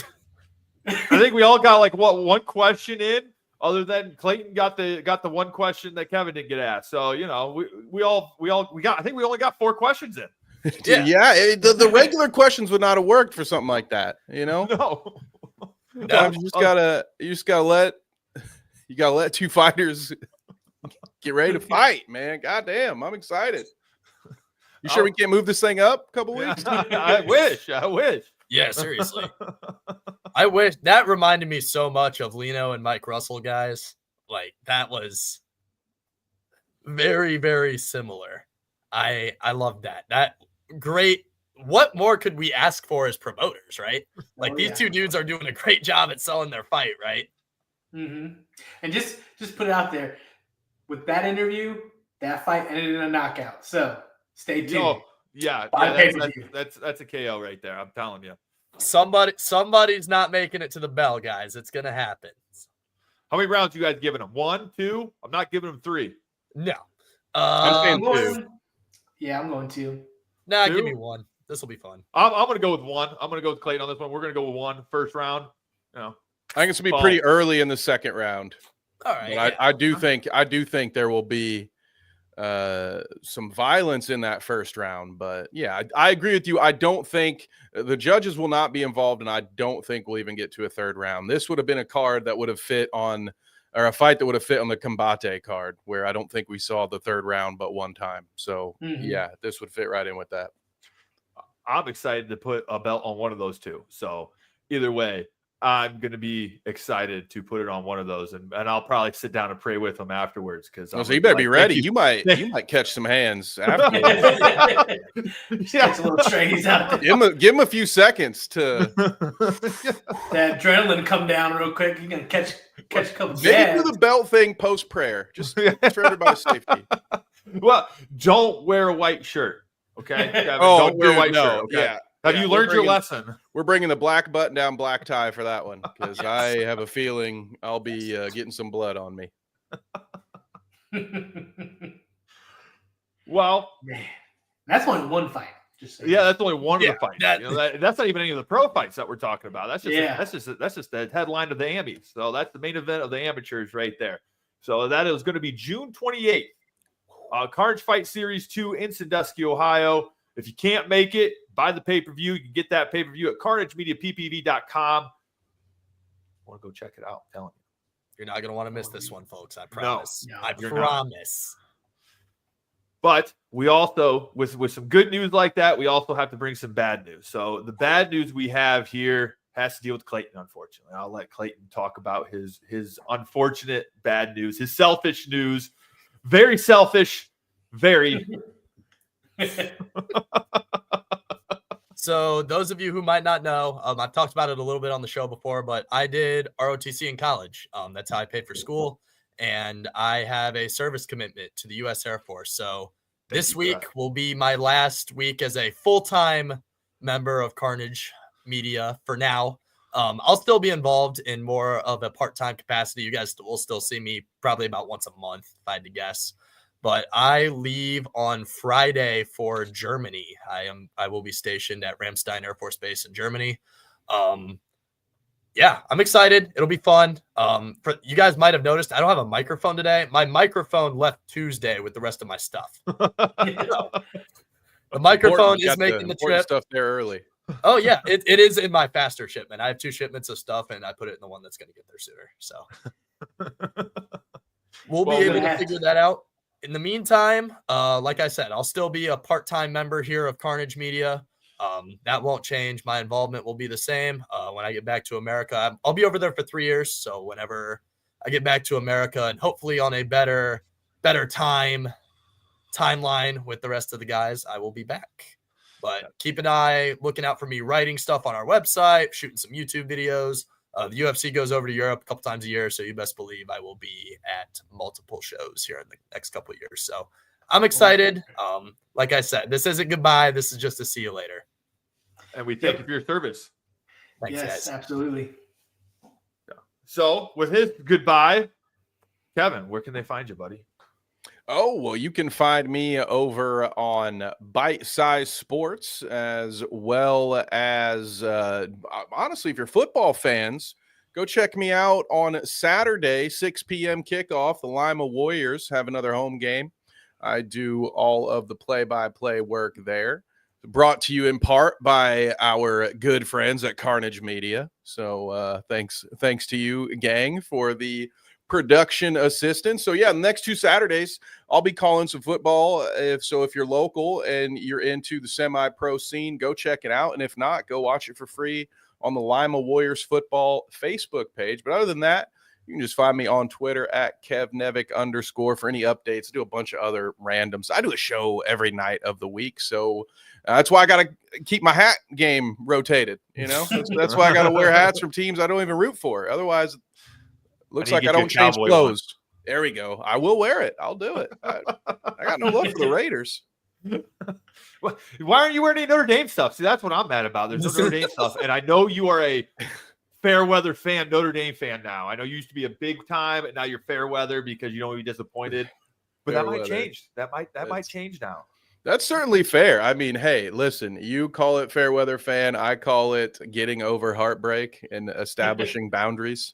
Speaker 4: I think we all got like one question in, other than Clayton got the one question that Kevin didn't get asked. So, you know, we got, I think we only got 4 questions in.
Speaker 3: Yeah, the regular questions would not have worked for something like that, you know?
Speaker 4: No.
Speaker 3: You just gotta let 2 fighters get ready to fight, man. Goddamn, I'm excited. You sure we can't move this thing up a couple weeks?
Speaker 4: I wish.
Speaker 2: yeah, seriously. I wish. That reminded me so much of Lino and Mike Russell, guys. Like, that was very, very similar. I love that. That great. What more could we ask for as promoters, right? Like these two dudes are doing a great job at selling their fight, right?
Speaker 1: Mm-hmm. And just put it out there. With that interview, that fight ended in a knockout. So stay tuned.
Speaker 4: Oh, yeah, that's a KO right there. I'm telling you.
Speaker 2: Somebody's not making it to the bell, guys. It's gonna happen.
Speaker 4: How many rounds you guys giving him? 1, 2? I'm not giving him 3.
Speaker 2: No.
Speaker 3: I'm saying 2.
Speaker 1: Yeah, I'm going 2.
Speaker 2: Nah,
Speaker 4: 2?
Speaker 2: give me 1. This will be fun.
Speaker 4: I'm going to go with 1. I'm going to go with Clayton on this one. We're going to go with 1 first round. You know,
Speaker 3: I think it's gonna be pretty early in the second round.
Speaker 2: All right.
Speaker 3: But I do think there will be some violence in that first round. But yeah, I agree with you. I don't think the judges will not be involved, and I don't think we'll even get to a third round. This would have been a card that would have fit on, or a fight that would have fit on the Combate card, where I don't think we saw the third round but one time. So yeah, this would fit right in with that.
Speaker 4: I'm excited to put a belt on one of those two. So either way, I'm going to be excited to put it on one of those, and I'll probably sit down and pray with them afterwards. Because
Speaker 3: so you better be ready. You might catch some hands afterwards.
Speaker 1: Catch a little trainees out there.
Speaker 3: Give him a few seconds to
Speaker 1: that adrenaline come down real quick. You're gonna catch a couple.
Speaker 3: Maybe do the belt thing post prayer, just for everybody's safety.
Speaker 4: Well, don't wear a white shirt, okay?
Speaker 3: Don't wear a white shirt. Okay?
Speaker 4: Yeah. Have you learned your lesson?
Speaker 3: We're bringing the black button down, black tie for that one, because I have a feeling I'll be getting some blood on me.
Speaker 4: Well,
Speaker 1: man, that's only one fight.
Speaker 4: Yeah, that's only one of the fights. That's not even any of the pro fights that we're talking about. That's just the headline of the Amis. So that's the main event of the amateurs right there. So that is going to be June 28th. Carnage Fight Series 2 in Sandusky, Ohio. If you can't make it, buy the pay-per-view. You can get that pay-per-view at carnagemediappv.com. I want to go check it out. I'm telling you.
Speaker 2: You're not going to want to miss this one, folks. I promise.
Speaker 1: No,
Speaker 2: I promise.
Speaker 4: But we also, with some good news like that, we also have to bring some bad news. So the bad news we have here has to deal with Clayton, unfortunately. I'll let Clayton talk about his unfortunate bad news, his selfish news. Very selfish, very.
Speaker 2: So those of you who might not know, I've talked about it a little bit on the show before, but I did ROTC in college. That's how I paid for school. And I have a service commitment to the U.S. Air Force. So this week will be my last week as a full-time member of Carnage Media for now. I'll still be involved in more of a part-time capacity. You guys will still see me probably about once a month, if I had to guess. But I leave on Friday for Germany. I will be stationed at Ramstein Air Force Base in Germany. Yeah, I'm excited. It'll be fun. For you guys might have noticed, I don't have a microphone today. My microphone left Tuesday with the rest of my stuff. The microphone is making the trip.
Speaker 3: Stuff there early.
Speaker 2: Oh yeah, it is in my faster shipment. I have 2 shipments of stuff, and I put it in the one that's going to get there sooner. So we'll be able to figure that out. In the meantime, like I said, I'll still be a part-time member here of Carnage Media. That won't change. My involvement will be the same. When I get back to America, I'll be over there for 3 years. So whenever I get back to America, and hopefully on a better timeline with the rest of the guys, I will be back. But keep an eye looking out for me writing stuff on our website, shooting some YouTube videos. The UFC goes over to Europe a couple times a year, so you best believe I will be at multiple shows here in the next couple of years. So I'm excited. Like I said, this isn't goodbye. This is just a see you later.
Speaker 4: And we thank you for your service.
Speaker 2: Thanks,
Speaker 1: yes,
Speaker 2: guys.
Speaker 1: Absolutely.
Speaker 4: Yeah. So with his goodbye, Kevin, where can they find you, buddy?
Speaker 3: Oh, well, you can find me over on Bite Size Sports, as well as, honestly, if you're football fans, go check me out on Saturday, 6 p.m. kickoff. The Lima Warriors have another home game. I do all of the play-by-play work there. Brought to you in part by our good friends at Carnage Media. So thanks to you, gang, for the production assistance. So yeah, the next 2 Saturdays, I'll be calling some football. If you're local and you're into the semi-pro scene, go check it out. And if not, go watch it for free on the Lima Warriors football Facebook page. But other than that, You can just find me on Twitter at @KevNevick_ for any updates. I do a bunch of other randoms. I do a show every night of the week, so that's why I got to keep my hat game rotated. That's why I got to wear hats from teams I don't even root for. Otherwise, it looks like I don't change clothes. There we go. I will wear it. I'll do it. I got no love for the Raiders.
Speaker 4: Why aren't you wearing any Notre Dame stuff? See, that's what I'm mad about. There's no Notre Dame stuff, and I know you are a fair weather fan, Notre Dame fan now. I know you used to be a big time, and now you're fair weather because you don't want to be disappointed. But that might change. That might change now. That's
Speaker 3: certainly fair. I mean, hey, listen, you call it fair weather fan. I call it getting over heartbreak and establishing boundaries.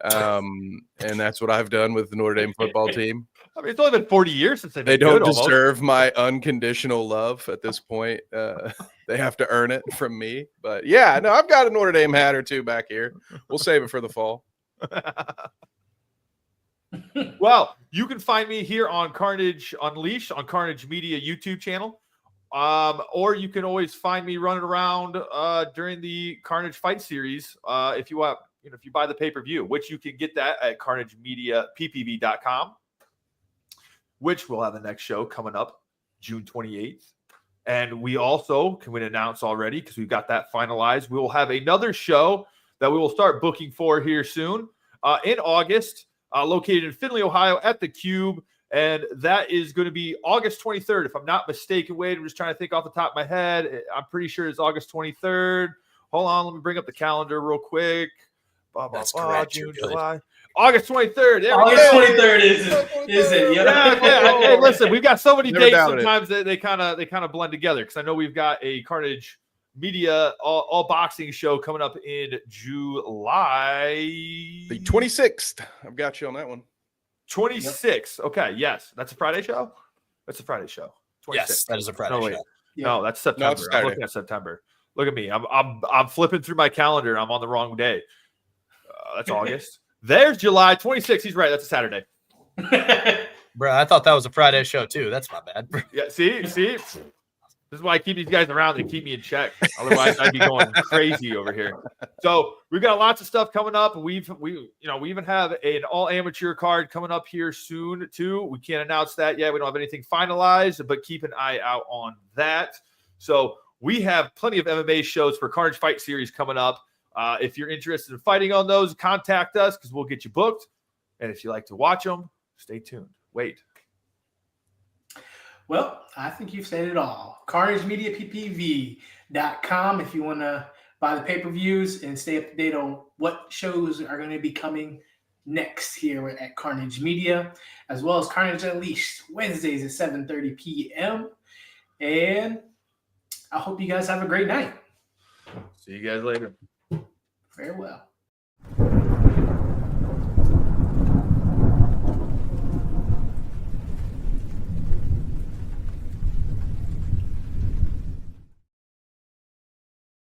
Speaker 3: And that's what I've done with the Notre Dame football team.
Speaker 4: I mean, it's only been 40 years since
Speaker 3: they don't deserve my unconditional love at this point. They have to earn it from me. But yeah, no, I've got a Notre Dame hat or two back here. We'll save it for the fall.
Speaker 4: Well, you can find me here on Carnage Unleashed on Carnage Media YouTube channel. Or you can always find me running around during the Carnage Fight Series if you want. If you buy the pay-per-view, which you can get that at carnagemediappv.com, which we'll have the next show coming up June 28th. And we also can announce already, because we've got that finalized, we will have another show that we will start booking for here soon in August, located in Findlay, Ohio at the Cube. And that is going to be August 23rd, if I'm not mistaken. Wade, I'm just trying to think off the top of my head. I'm pretty sure it's August 23rd. Hold on, let me bring up the calendar real quick.
Speaker 2: That's correct.
Speaker 4: June, July. August 23rd.
Speaker 1: August 23rd is it?
Speaker 4: Yeah. Hey, listen, we've got so many dates sometimes that they kind of blend together, because I know we've got a Carnage Media all boxing show coming up in July.
Speaker 3: The 26th. I've got you on that one.
Speaker 4: 26. Yep. Okay, yes. That's a Friday show? That's a Friday show. 26th.
Speaker 2: Yes, that is a Friday show.
Speaker 4: No, that's September. I'm looking at September. Look at me. I'm flipping through my calendar and I'm on the wrong day. That's August. There's July 26th. He's right. That's a Saturday.
Speaker 2: Bro, I thought that was a Friday show too. That's my bad.
Speaker 4: Yeah, see? This is why I keep these guys around. They keep me in check. Otherwise, I'd be going crazy over here. So we've got lots of stuff coming up. We even have an all amateur card coming up here soon too. We can't announce that yet. We don't have anything finalized, but keep an eye out on that. So we have plenty of MMA shows for Carnage Fight Series coming up. If you're interested in fighting on those, contact us, because we'll get you booked. And if you like to watch them, stay tuned. Wait.
Speaker 1: Well, I think you've said it all. CarnageMediaPPV.com if you want to buy the pay-per-views and stay up to date on what shows are going to be coming next here at Carnage Media, as well as Carnage Unleashed, Wednesdays at 7:30 p.m. And I hope you guys have a great night.
Speaker 4: See you guys later.
Speaker 1: Farewell.